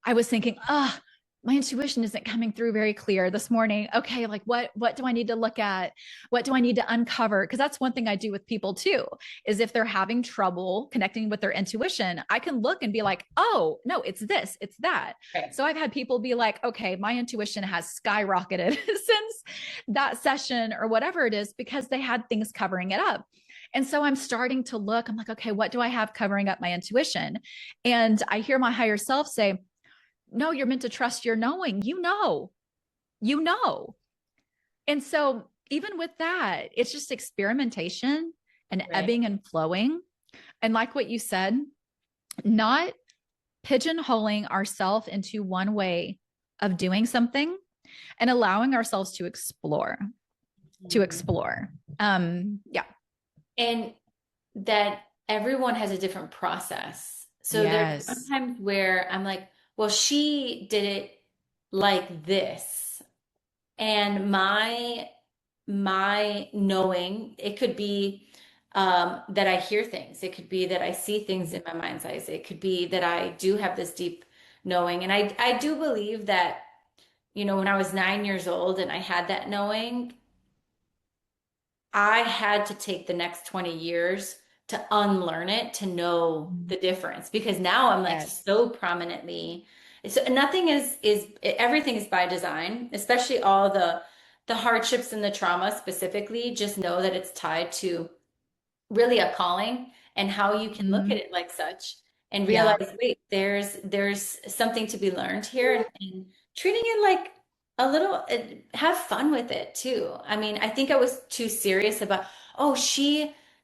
I was thinking, oh, my intuition isn't coming through very clear this morning. Okay, like what do I need to look at? What do I need to uncover? Because that's one thing I do with people too, is if they're having trouble connecting with their intuition, I can look and be like, oh, no, it's this, it's that. Right. So I've had people be like, okay, my intuition has skyrocketed since that session or whatever it is because they had things covering it up. And so I'm starting to look, I'm like, okay, what do I have covering up my intuition? And I hear my higher self say, no, you're meant to trust your knowing. You know. And so even with that, it's just experimentation and Right. ebbing and flowing. And like what you said, not pigeonholing ourselves into one way of doing something and allowing ourselves to explore, to Mhm. explore. Yeah. And that everyone has a different process. So there's Yes. sometimes where I'm like, well, she did it like this. And my knowing, it could be that I hear things. It could be that I see things in my mind's eyes. It could be that I do have this deep knowing. And I do believe that, when I was 9 years old and I had that knowing, I had to take the next 20 years to unlearn it to know the difference because now I'm like Yes. so prominently. So nothing is everything is by design, especially all the hardships and the trauma specifically. Just know that it's tied to really a calling and how you can look at Mm-hmm. it like such and Yeah. realize, wait, there's something to be learned here and treating it like a little, have fun with it too. I mean, I think I was too serious about, oh,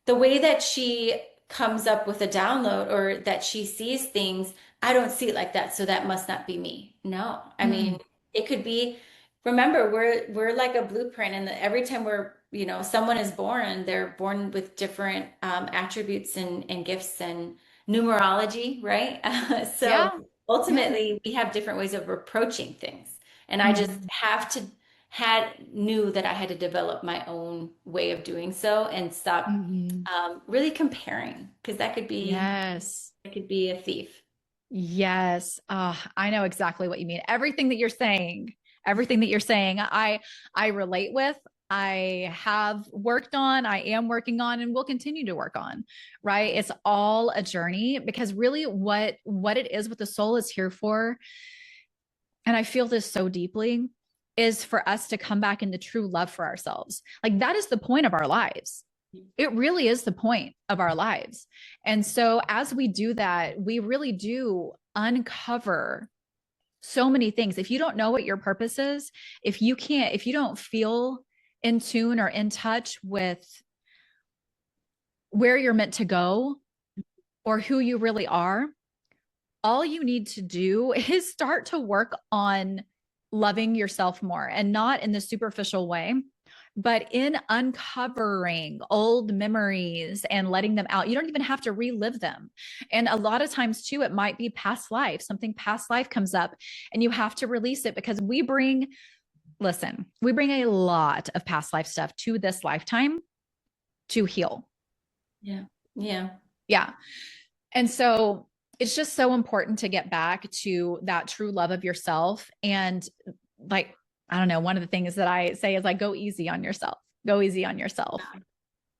the way that she comes up with a download or that she sees things, I don't see it like that, so that must not be me. No, I mean, Mm. it could be. Remember, we're like a blueprint, and every time someone is born, they're born with different attributes and gifts and numerology, right? So Yeah. Yeah. ultimately, we have different ways of approaching things, and I just Mhm. had knew that I had to develop my own way of doing so and stop Mhm. really comparing because Yes. that could be a thief. Yes. I know exactly what you mean. Everything that you're saying, I relate with. I have worked on, I am working on, and will continue to work on. Right? It's all a journey because really, what it is, what the soul is here for, and I feel this so deeply, is for us to come back into true love for ourselves. Like that is the point of our lives. It really is the point of our lives. And so as we do that, we really do uncover so many things. If you don't know what your purpose is, if you don't feel in tune or in touch with where you're meant to go or who you really are, all you need to do is start to work on loving yourself more and not in the superficial way, but in uncovering old memories and letting them out. You don't even have to relive them. And a lot of times, too, it might be past life. Something past life comes up and you have to release it because we bring a lot of past life stuff to this lifetime to heal. Yeah. Yeah. Yeah. And so it's just so important to get back to that true love of yourself. And like, I don't know, one of the things that I say is like, go easy on yourself. Go easy on yourself.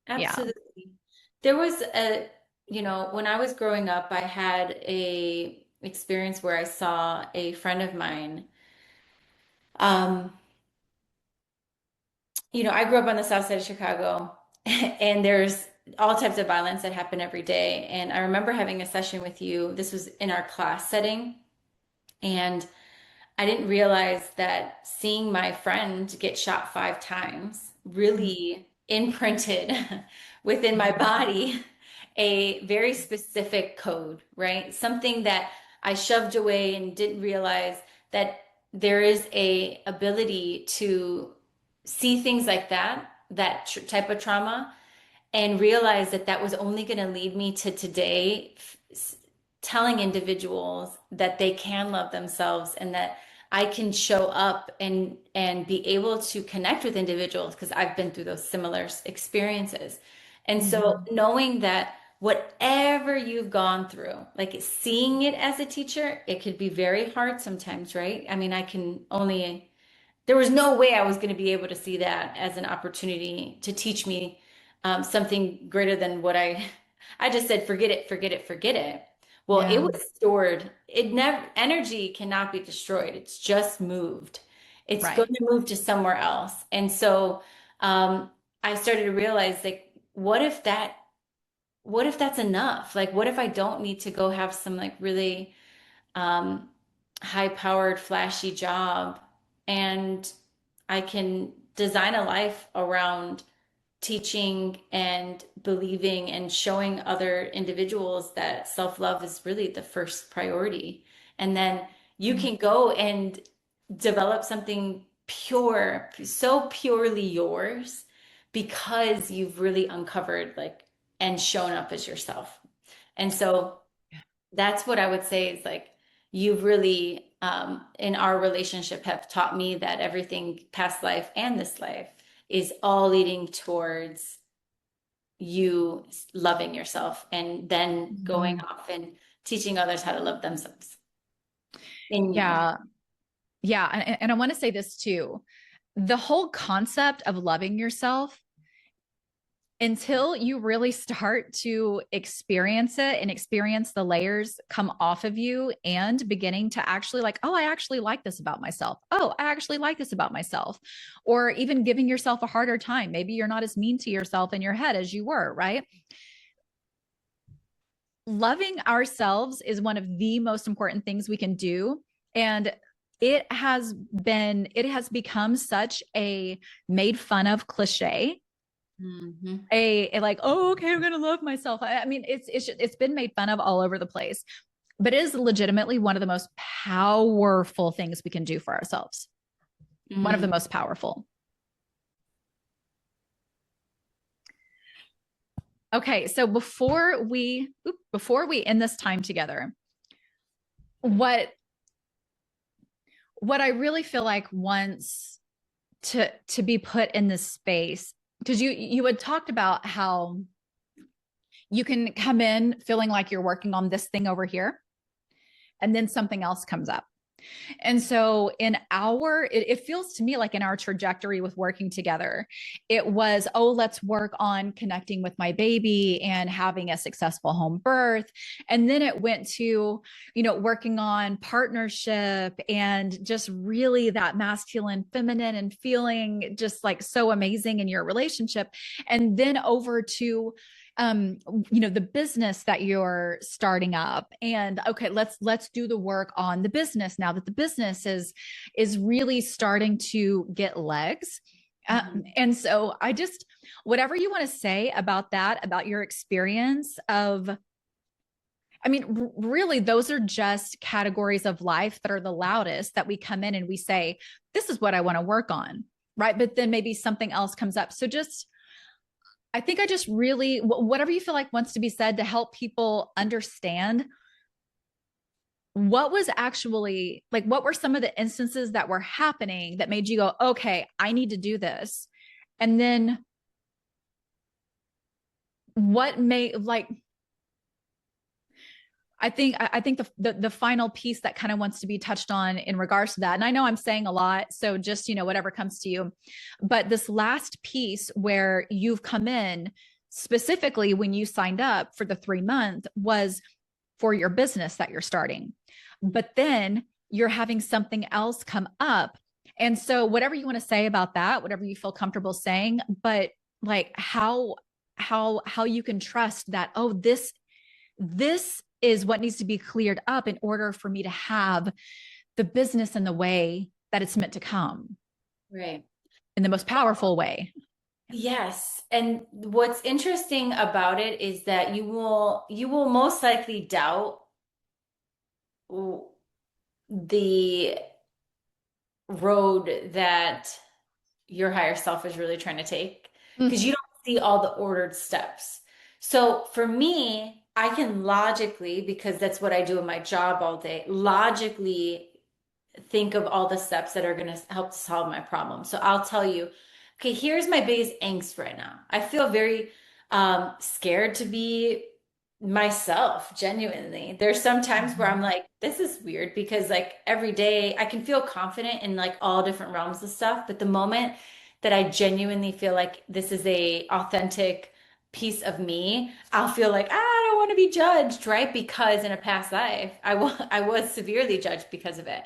Yeah. Absolutely. There was when I was growing up, I had a experience where I saw a friend of mine. I grew up on the south side of Chicago, and there's all types of violence that happen every day. And I remember having a session with you. This was in our class setting, and I didn't realize that seeing my friend get shot 5 times really imprinted within my body a very specific code, right? Something that I shoved away and didn't realize that there is a ability to see things like that, type of trauma, and realize that that was only going to lead me to today telling individuals that they can love themselves and that I can show up and be able to connect with individuals because I've been through those similar experiences. And so Mhm. knowing that whatever you've gone through, like seeing it as a teacher, it could be very hard sometimes, right? I mean, I can only there was no way I was going to be able to see that as an opportunity to teach me something greater than what I just said, forget it, forget it, forget it. Well, it Yeah. was stored. It never, energy cannot be destroyed. It's just moved. It's going Right. to move to somewhere else. And so I started to realize like, what if that's enough? Like, what if I don't need to go have some like really um, high powered, flashy job, and I can design a life around teaching and believing and showing other individuals that self love is really the first priority. And then you Mhm. can go and develop something pure, so purely yours because you've really uncovered like and shown up as yourself. And so that's what I would say is like you've really in our relationship have taught me that everything past life and this life is all leading towards you loving yourself and then going Mhm. off and teaching others how to love themselves in you. Yeah. Yeah. And I want to say this too. The whole concept of loving yourself, until you really start to experience it and experience the layers come off of you and beginning to actually like, oh, I actually like this about myself. Oh, I actually like this about myself. Or even giving yourself a harder time. Maybe you're not as mean to yourself in your head as you were, right? Loving ourselves is one of the most important things we can do. And it has become such a made fun of cliche, Mhm. a like, oh, okay, I'm gonna love myself. I mean, it's been made fun of all over the place, but it is legitimately one of the most powerful things we can do for ourselves. One of the Mhm. most powerful. Okay, so before we end this time together, what what I really feel like wants to be put in this space, because you had talked about how you can come in feeling like you're working on this thing over here, and then something else comes up. And so it feels to me like in our trajectory with working together, it was, oh, let's work on connecting with my baby and having a successful home birth. And then it went to, working on partnership and just really that masculine, feminine, and feeling just like so amazing in your relationship. And then over to the business that you're starting up, and okay, let's do the work on the business now that the business is really starting to get legs. Mhm. And so I just, whatever you want to say about that, about your experience of, I mean, really, those are just categories of life that are the loudest that we come in and we say, this is what I want to work on. Right. But then maybe something else comes up. So just, I think I just really, whatever you feel like wants to be said to help people understand what was actually like, what were some of the instances that were happening that made you go, okay, I need to do this. And then what may like, I think the final piece that kind of wants to be touched on in regards to that, and I know I'm saying a lot, so just whatever comes to you, but this last piece where you've come in specifically when you signed up for the 3 month was for your business that you're starting, but then you're having something else come up, And so whatever you want to say about that, whatever you feel comfortable saying, but like how you can trust that, oh, this is what needs to be cleared up in order for me to have the business in the way that it's meant to come Right. in the most powerful way. Yes. And what's interesting about it is that you will most likely doubt the road that your higher self is really trying to take because you Mm-hmm. don't see all the ordered steps. So for me, I can logically, because that's what I do in my job all day, logically think of all the steps that are going to help to solve my problem. So I'll tell you, okay, here's my biggest angst right now. I feel very scared to be myself, genuinely. There's some times where I'm Mm-hmm. like, this is weird because like every day I can feel confident in like all different realms of stuff, but the moment that I genuinely feel like this is a authentic piece of me, I'll feel like, I don't want to be judged, right? Because in a past life, I was severely judged because of it.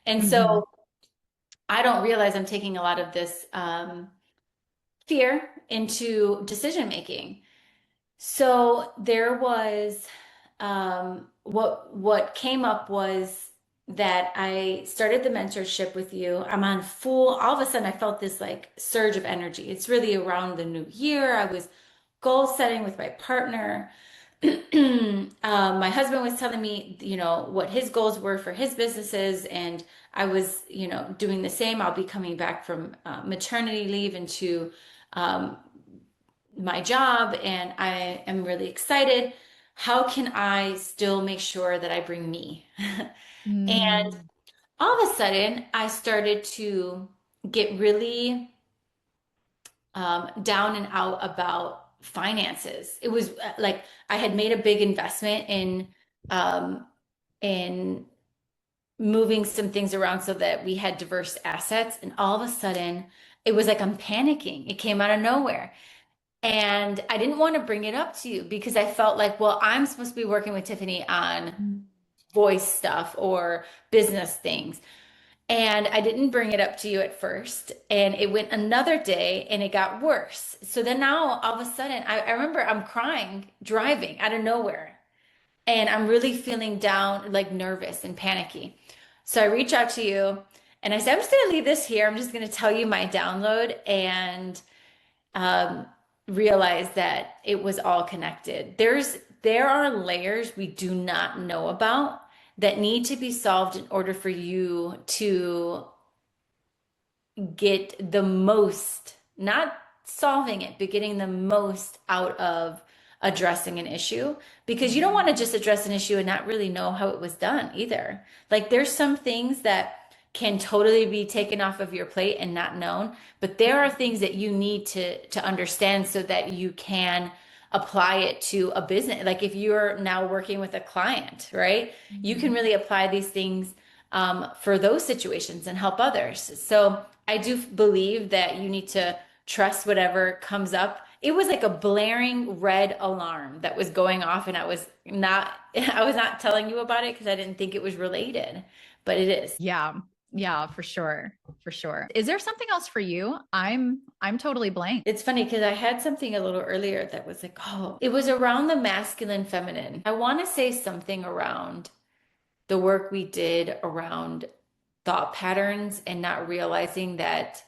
And Mm-hmm. so I don't realize I'm taking a lot of this fear into decision making. So there was what came up was that I started the mentorship with you. I'm on full, all of a sudden I felt this like surge of energy. It's really around the new year. I was goal setting with my partner. My husband was telling me, what his goals were for his businesses, and I was, doing the same. I'll be coming back from maternity leave into um, my job, and I am really excited. How can I still make sure that I bring me? And Mm-hmm. all of a sudden, I started to get really down and out about finances. It was like I had made a big investment um, in moving some things around so that we had diverse assets, and all of a sudden, it was like I'm panicking. It came out of nowhere. And I didn't want to bring it up to you because I felt like, well, I'm supposed to be working with Tiffany on voice stuff or business things. And I didn't bring it up to you at first. And it went another day and it got worse. So then now all of a sudden, I remember I'm crying driving out of nowhere. And I'm really feeling down, like nervous and panicky. So I reach out to you and I said, I'm just going to leave this here. I'm just going to tell you my download and um, realize that it was all connected. There are layers we do not know about that need to be solved in order for you to get the most, not solving it, but getting the most out of addressing an issue because you don't want to just address an issue and not really know how it was done either. Like there's some things that can totally be taken off of your plate and not known, but there are things that you need to understand so that you can apply it to a business. Like if you're now working with a client, right? You can Mm-hmm. really apply these things for those situations and help others. So I do believe that you need to trust whatever comes up. It was like a blaring red alarm that was going off, and I was not I was not telling you about it because I didn't think it was related, but it is. Yeah. Yeah, for sure. For sure. Is there something else for you? I'm totally blank. It's funny because I had something a little earlier that was like, oh, it was around the masculine feminine. I want to say something around the work we did around thought patterns and not realizing that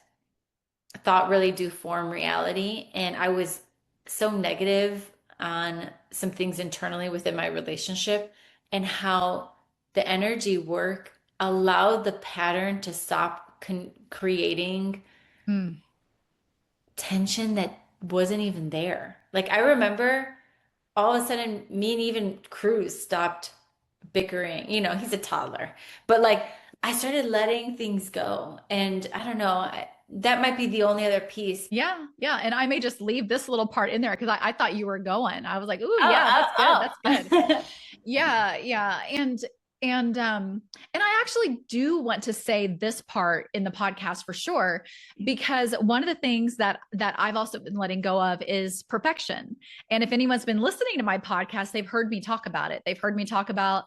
thought really do form reality. And I was so negative on some things internally within my relationship and how the energy work allowed the pattern to stop creating Mm. tension that wasn't even there. Like I remember all of a sudden me and even Cruz stopped bickering. He's a toddler, but like I started letting things go. And I don't know, that might be the only other piece. Yeah. Yeah. And I may just leave this little part in there because I thought you were going. I was like, ooh, yeah, that's good. Oh, That's good. oh. Yeah. Yeah. And I actually do want to say this part in the podcast for sure, because one of the things that I've also been letting go of is perfection. And if anyone's been listening to my podcast, they've heard me talk about it. They've heard me talk about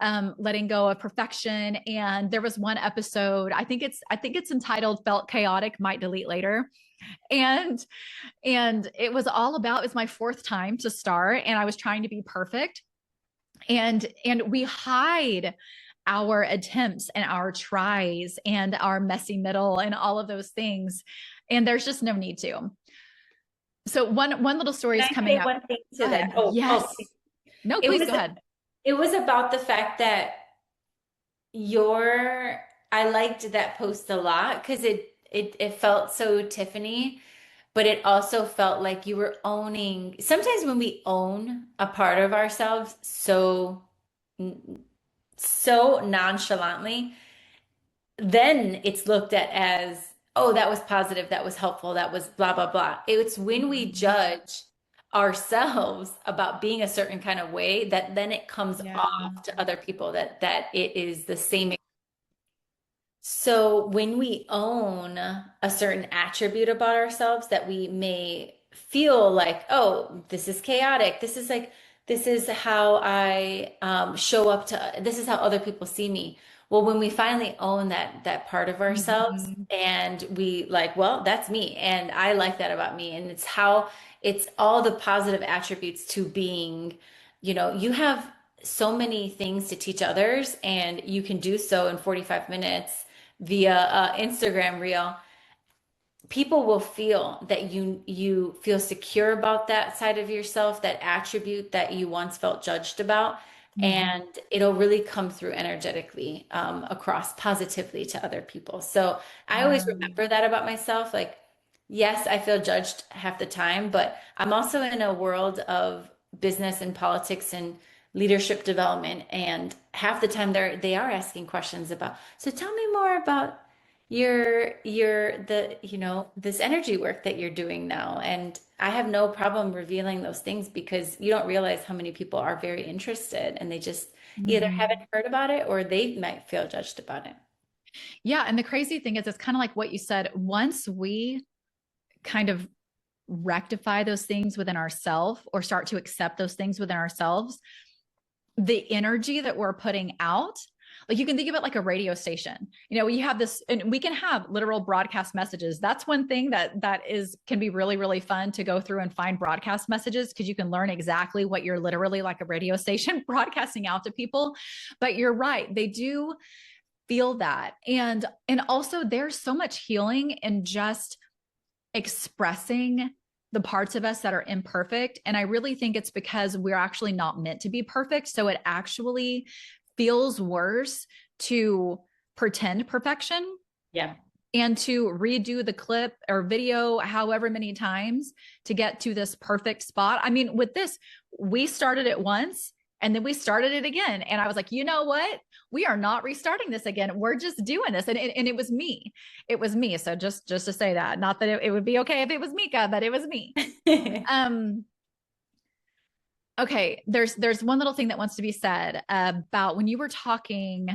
letting go of perfection. And there was one episode, I think it's entitled Felt Chaotic, Might Delete Later. And it was all about, it's my fourth time to start, and I was trying to be perfect. And we hide our attempts and our tries and our messy middle and all of those things. And there's just no need to. So one little story is Can I coming say up. one thing Go to ahead. that? Oh, Yes. No, it please was go ahead. it was about the fact that your I liked that post a lot because it felt so Tiffany, but it also felt like you were owning. Sometimes when we own a part of ourselves so nonchalantly, then it's looked at as, oh, that was positive, that was helpful, that was blah, blah, blah. It's when we Mhm. judge ourselves about being a certain kind of way that then it comes Yeah. off to other people that it is the same. So when we own a certain attribute about ourselves that we may feel like, oh, this is chaotic. This is like, this is how I show up to, this is how other people see me. Well, when we finally own that part of ourselves Mhm. and we like, well, that's me, and I like that about me, and it's all the positive attributes to being, you have so many things to teach others, and you can do so in 45 minutes via Instagram reel. People will feel that you feel secure about that side of yourself, that attribute that you once felt judged about, Mhm. and it'll really come through energetically across positively to other people. So I always Yeah. remember that about myself. Like, yes, I feel judged half the time, but I'm also in a world of business and politics and leadership development, and half the time they are asking questions about, so tell me more about this energy work that you're doing now. And I have no problem revealing those things because you don't realize how many people are very interested, and they just either haven't Mhm. heard about it or they might feel judged about it. Yeah. And the crazy thing is, it's kind of like what you said. Once we kind of rectify those things within ourselves or start to accept those things within ourselves, the energy that we're putting out, like you can think of it like a radio station. You have this, and we can have literal broadcast messages. That's one thing that can be really, really fun to go through and find broadcast messages, because you can learn exactly what you're literally like a radio station broadcasting out to people. But you're right, they do feel that. And also there's so much healing in just expressing the parts of us that are imperfect. And I really think it's because we're actually not meant to be perfect. So it actually feels worse to pretend perfection Yeah. and to redo the clip or video however many times to get to this perfect spot. I mean, with this, we started it once and then we started it again. And I was like, you know what? We are not restarting this again. We're just doing this. And it was me. It was me. So just to say that, not that it would be okay if it was Mica, but it was me. Um, okay. There's one little thing that wants to be said about when you were talking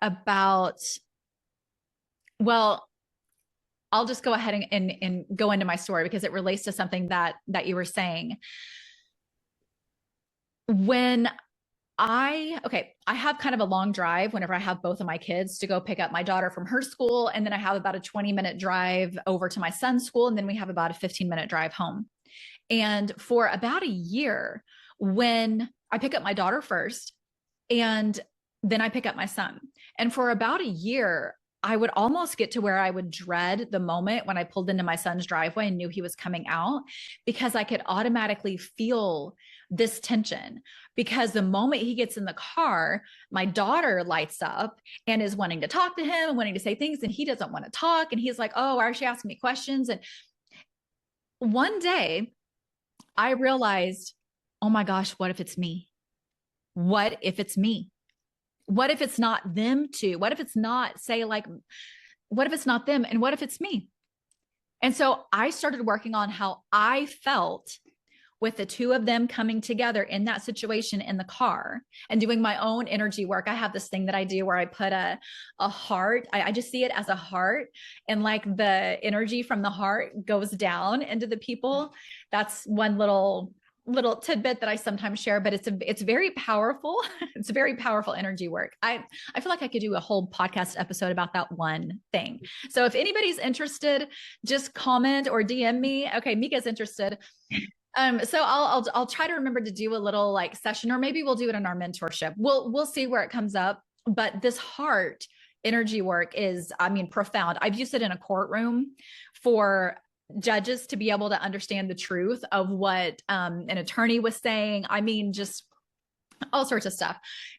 about, well, I'll just go ahead and go into my story because it relates to something that you were saying. When I have kind of a long drive whenever I have both of my kids to go pick up my daughter from her school. And then I have about a 20-minute drive over to my son's school. And then we have about a 15-minute drive home. And for about a year, when I pick up my daughter first, and then I pick up my son. And for about a year, I would almost get to where I would dread the moment when I pulled into my son's driveway and knew he was coming out, because I could automatically feel this tension. Because the moment he gets in the car, my daughter lights up and is wanting to talk to him and wanting to say things, and he doesn't want to talk. And he's like, oh, why is she asking me questions? And one day I realized, oh my gosh, what if it's me? What if it's me? What if it's not them too? What if it's not, say, like, what if it's not them? And what if it's me? And so I started working on how I felt with the two of them coming together in that situation in the car and doing my own energy work. I have this thing that I do where I put a heart. I just see it as a heart, and like the energy from the heart goes down into the people. That's one little little tidbit that I sometimes share, but it's very powerful. It's very powerful energy work. I feel like I could do a whole podcast episode about that one thing. So if anybody's interested, just comment or DM me. Okay, Mica's interested. So I'll try to remember to do a little like session, or maybe we'll do it in our mentorship. We'll see where it comes up. But this heart energy work is, I mean, profound. I've used it in a courtroom for judges to be able to understand the truth of what an attorney was saying. I mean, just all sorts of stuff.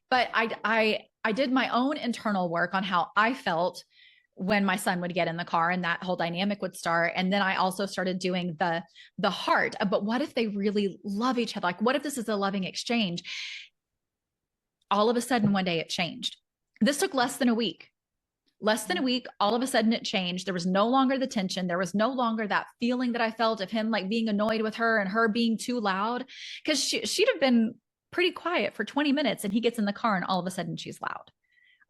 But I did my own internal work on how I felt when my son would get in the car, and that whole dynamic would start. And then I also started doing the heart. But what if they really love each other? Like, what if this is a loving exchange? All of a sudden, one day it changed. This took less than a week. Less than a week, all of a sudden it changed. There was no longer the tension. There was no longer that feeling that I felt of him like being annoyed with her and her being too loud, because she'd have been pretty quiet for 20 minutes and he gets in the car and all of a sudden she's loud.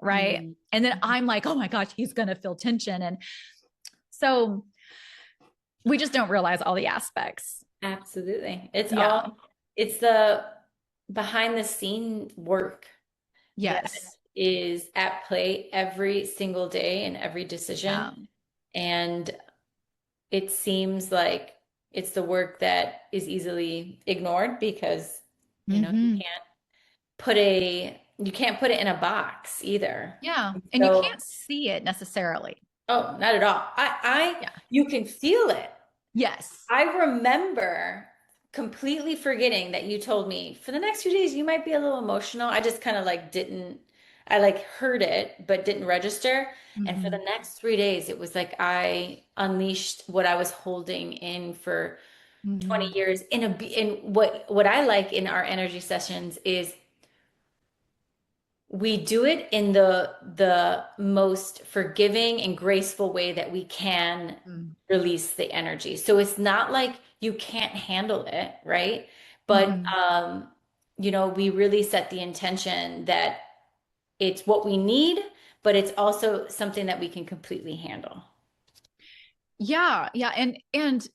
Right. Mm-hmm. And then I'm like, oh my gosh, he's going to feel tension. And so we just don't realize all the aspects. Absolutely. It's the behind the scene work. Yes. Is at play every single day in every decision. Yeah. And it seems like it's the work that is easily ignored because, you know, you can't put it in a box either. Yeah. And so, you can't see it necessarily. Oh, not at all. You can feel it. Yes. I remember completely forgetting that you told me for the next few days, you might be a little emotional. I just kind of like I like heard it, but didn't register. Mm-hmm. And for the next 3 days, it was like I unleashed what I was holding in for 20 years in what I like in our energy sessions is we do it in the most forgiving and graceful way that we can release the energy. So it's not like you can't handle it, right? But you know, we really set the intention that it's what we need, but it's also something that we can completely handle. Yeah. Yeah. And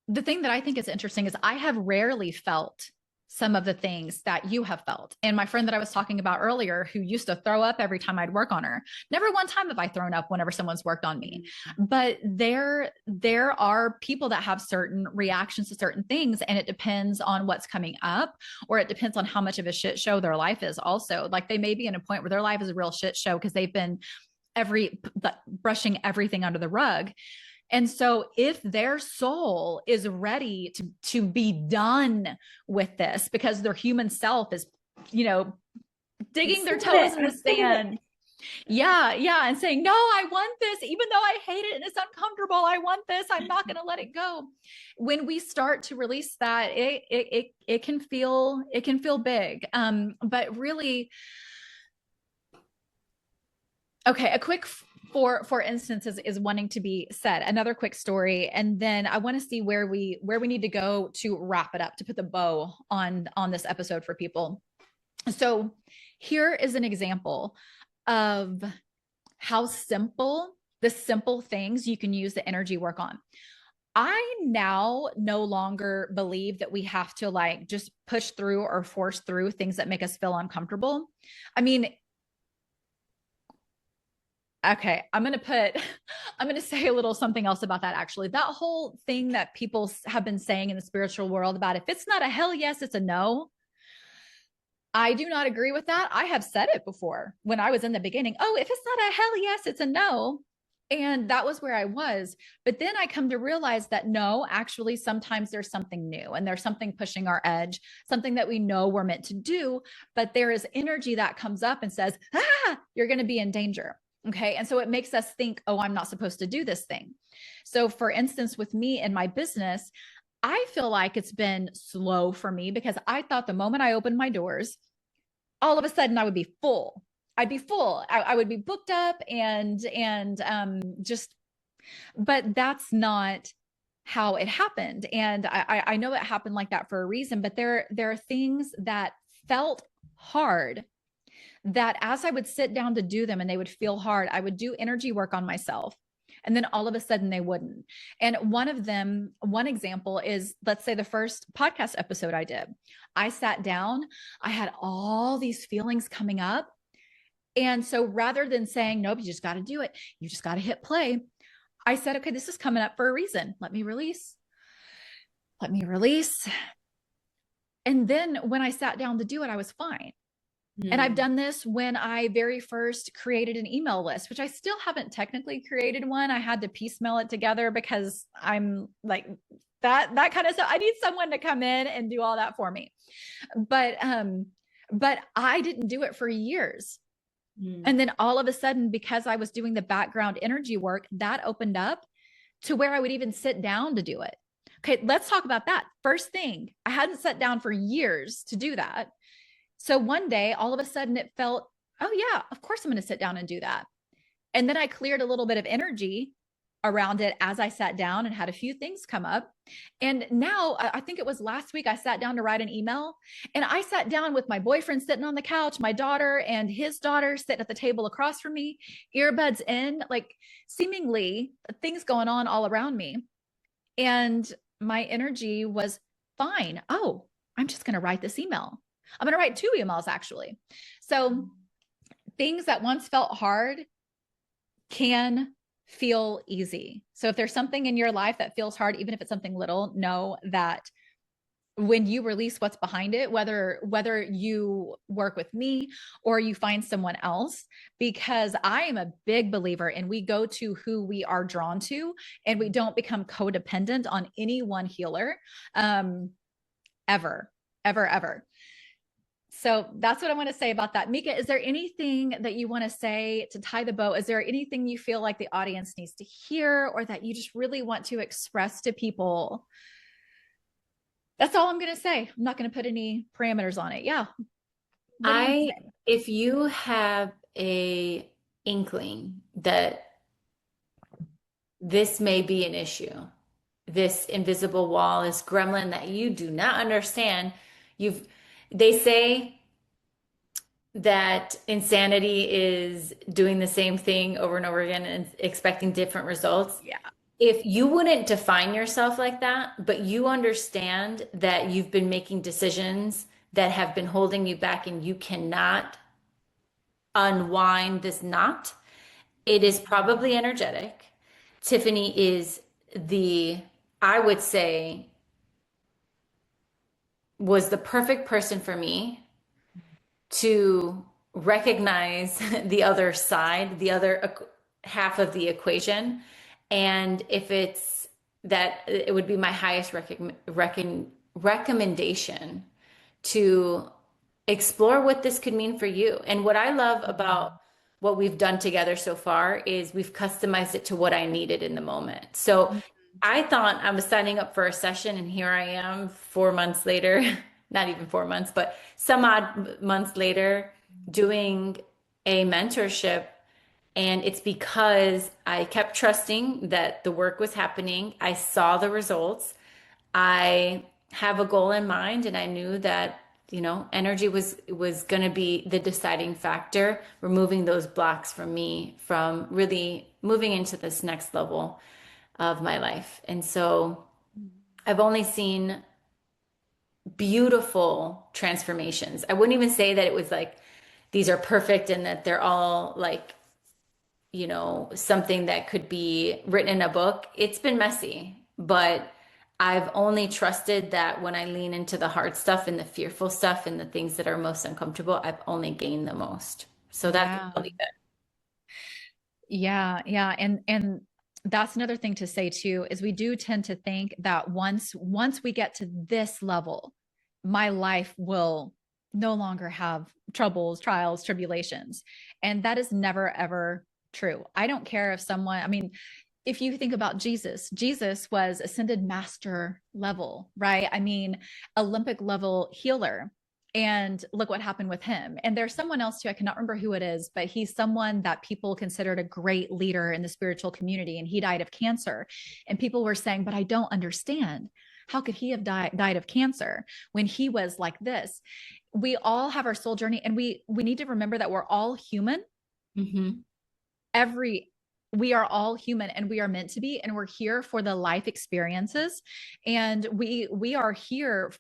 the thing that I think is interesting is I have rarely felt some of the things that you have felt. And my friend that I was talking about earlier, who used to throw up every time I'd work on her, never one time have I thrown up whenever someone's worked on me. But there are people that have certain reactions to certain things, and it depends on what's coming up, or it depends on how much of a shit show their life is also. Like they may be in a point where their life is a real shit show because they've been brushing everything under the rug. And so if their soul is ready to be done with this, because their human self is, you know, digging their toes in the sand. Yeah. Yeah. And saying, no, I want this, even though I hate it and it's uncomfortable. I want this. I'm not going to let it go. When we start to release that, it can feel big. But really, okay. A quick for instance is wanting to be said. Another quick story, and then I want to see where we need to go to wrap it up, to put the bow on this episode for people. So here is an example of how the simple things you can use the energy work on. I now no longer believe that we have to like just push through or force through things that make us feel uncomfortable. I mean, okay, I'm going to say a little something else about that. Actually, that whole thing that people have been saying in the spiritual world about if it's not a hell yes, it's a no. I do not agree with that. I have said it before when I was in the beginning. Oh, if it's not a hell yes, it's a no. And that was where I was. But then I come to realize that no, actually, sometimes there's something new and there's something pushing our edge, something that we know we're meant to do. But there is energy that comes up and says, you're going to be in danger. Okay. And so it makes us think, oh, I'm not supposed to do this thing. So for instance, with me and my business, I feel like it's been slow for me because I thought the moment I opened my doors, all of a sudden I would be full. I'd be full. I would be booked up and just, but that's not how it happened. And I know it happened like that for a reason, but there are things that felt hard that as I would sit down to do them and they would feel hard, I would do energy work on myself. And then all of a sudden they wouldn't. And one example is, let's say the first podcast episode I did, I sat down, I had all these feelings coming up. And so rather than saying, nope, you just got to do it, you just got to hit play, I said, okay, this is coming up for a reason. Let me release. Let me release. And then when I sat down to do it, I was fine. And I've done this when I very first created an email list, which I still haven't technically created one. I had to piecemeal it together because I'm like that kind of stuff. I need someone to come in and do all that for me. But I didn't do it for years. And then all of a sudden, because I was doing the background energy work, that opened up to where I would even sit down to do it. Okay, let's talk about that. First thing, I hadn't sat down for years to do that. So one day, all of a sudden it felt, oh yeah, of course I'm going to sit down and do that. And then I cleared a little bit of energy around it as I sat down and had a few things come up. And now I think it was last week, I sat down to write an email, and I sat down with my boyfriend sitting on the couch, my daughter and his daughter sitting at the table across from me, earbuds in, like seemingly things going on all around me. And my energy was fine. Oh, I'm just going to write this email. I'm going to write 2 emails actually. So things that once felt hard can feel easy. So if there's something in your life that feels hard, even if it's something little, know that when you release what's behind it, whether you work with me or you find someone else, because I am a big believer in we go to who we are drawn to, and we don't become codependent on any one healer, ever, ever, ever. So that's what I want to say about that. Mica, is there anything that you want to say to tie the bow? Is there anything you feel like the audience needs to hear, or that you just really want to express to people? That's all I'm going to say. I'm not going to put any parameters on it. Yeah. If you have a inkling that this may be an issue, this invisible wall, this gremlin that you do not understand, they say that insanity is doing the same thing over and over again and expecting different results. Yeah. If you wouldn't define yourself like that, but you understand that you've been making decisions that have been holding you back and you cannot unwind this knot, it is probably energetic. Tiffany is I would say, was the perfect person for me to recognize the other side, the other half of the equation. And if it's that, it would be my highest recommendation to explore what this could mean for you. And what I love about what we've done together so far is we've customized it to what I needed in the moment. So I thought I was signing up for a session, and here I am 4 months later, not even 4 months, but some odd months later, doing a mentorship. And it's because I kept trusting that the work was happening. I saw the results. I have a goal in mind, and I knew that, energy was going to be the deciding factor, removing those blocks from me from really moving into this next level of my life. And so I've only seen beautiful transformations. I wouldn't even say that it was like these are perfect and that they're all like, something that could be written in a book. It's been messy, but I've only trusted that when I lean into the hard stuff and the fearful stuff and the things that are most uncomfortable, I've only gained the most. So that's really good. Yeah. Yeah. And that's another thing to say too, is we do tend to think that once we get to this level, my life will no longer have troubles, trials, tribulations. And that is never, ever true. I don't care if if you think about Jesus was ascended master level, right? Olympic level healer. And look what happened with him. And there's someone else too, I cannot remember who it is, but he's someone that people considered a great leader in the spiritual community. And he died of cancer. And people were saying, but I don't understand. How could he have died of cancer when he was like this? We all have our soul journey, and we need to remember that we're all human. Mm-hmm. we are all human and we are meant to be, and we're here for the life experiences. And we are here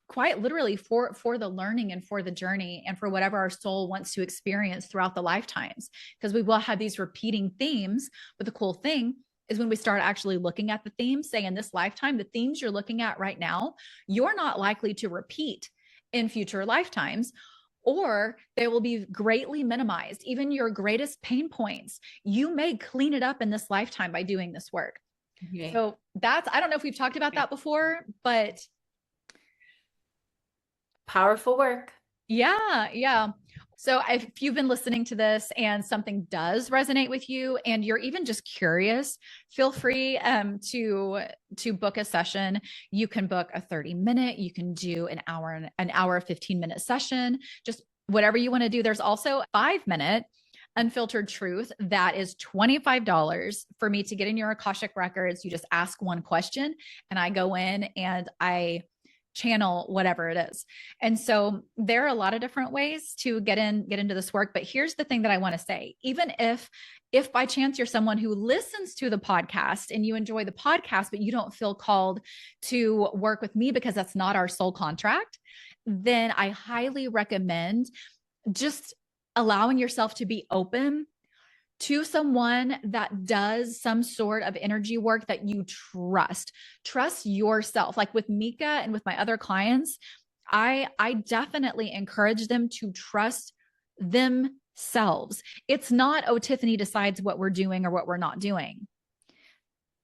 quite literally for the learning and for the journey and for whatever our soul wants to experience throughout the lifetimes, because we will have these repeating themes. But the cool thing is when we start actually looking at the themes, say in this lifetime, the themes you're looking at right now, you're not likely to repeat in future lifetimes, or they will be greatly minimized. Even your greatest pain points, you may clean it up in this lifetime by doing this work. Okay. So that's, I don't know if we've talked about that before, but powerful work. Yeah. So if you've been listening to this and something does resonate with you and you're even just curious, feel free to book a session. You can book a 30-minute, you can do an hour 15-minute session, just whatever you want to do. There's also a 5-minute unfiltered truth that is $25 for me to get in your Akashic records. You just ask one question and I go in and I channel whatever it is. And so there are a lot of different ways to get into this work. But here's the thing that I want to say, even if by chance you're someone who listens to the podcast and you enjoy the podcast, but you don't feel called to work with me because that's not our soul contract, then I highly recommend just allowing yourself to be open to someone that does some sort of energy work that you trust yourself. Like with Mica and with my other clients, I definitely encourage them to trust themselves. It's not, oh, Tiffany decides what we're doing or what we're not doing.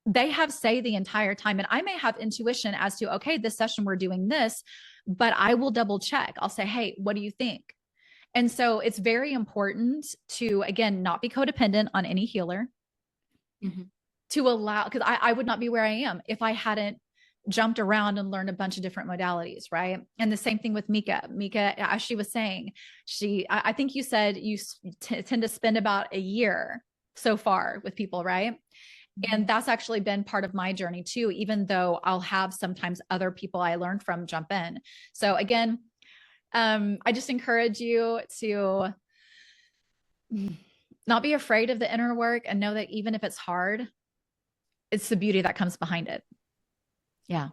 They have say the entire time. And I may have intuition as to, okay, this session we're doing this, but I will double check. I'll say, hey, what do you think? And so it's very important to, again, not be codependent on any healer, to allow, because I would not be where I am if I hadn't jumped around and learned a bunch of different modalities, right? And the same thing with Mica. Mica, as she was saying, I think you said you tend to spend about a year so far with people, right? And that's actually been part of my journey too, even though I'll have sometimes other people I learned from jump in. So again, I just encourage you to not be afraid of the inner work and know that even if it's hard, it's the beauty that comes behind it. Yeah.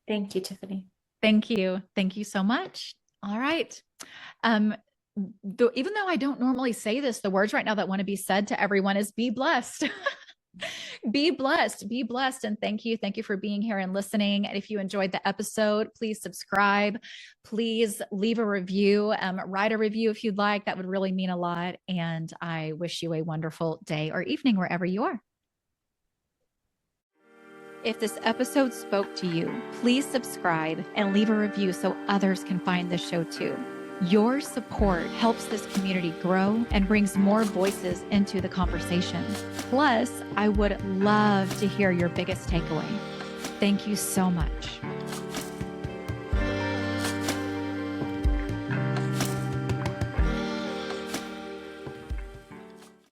Thank you, Tiffany. Thank you. Thank you so much. All right. Even though I don't normally say this, the words right now that want to be said to everyone is be blessed. Be blessed, be blessed. And thank you. Thank you for being here and listening. And if you enjoyed the episode, please subscribe, please leave a review, write a review if you'd like. That would really mean a lot. And I wish you a wonderful day or evening wherever you are. If this episode spoke to you, please subscribe and leave a review so others can find this show too. Your support helps this community grow and brings more voices into the conversation. Plus, I would love to hear your biggest takeaway. Thank you so much.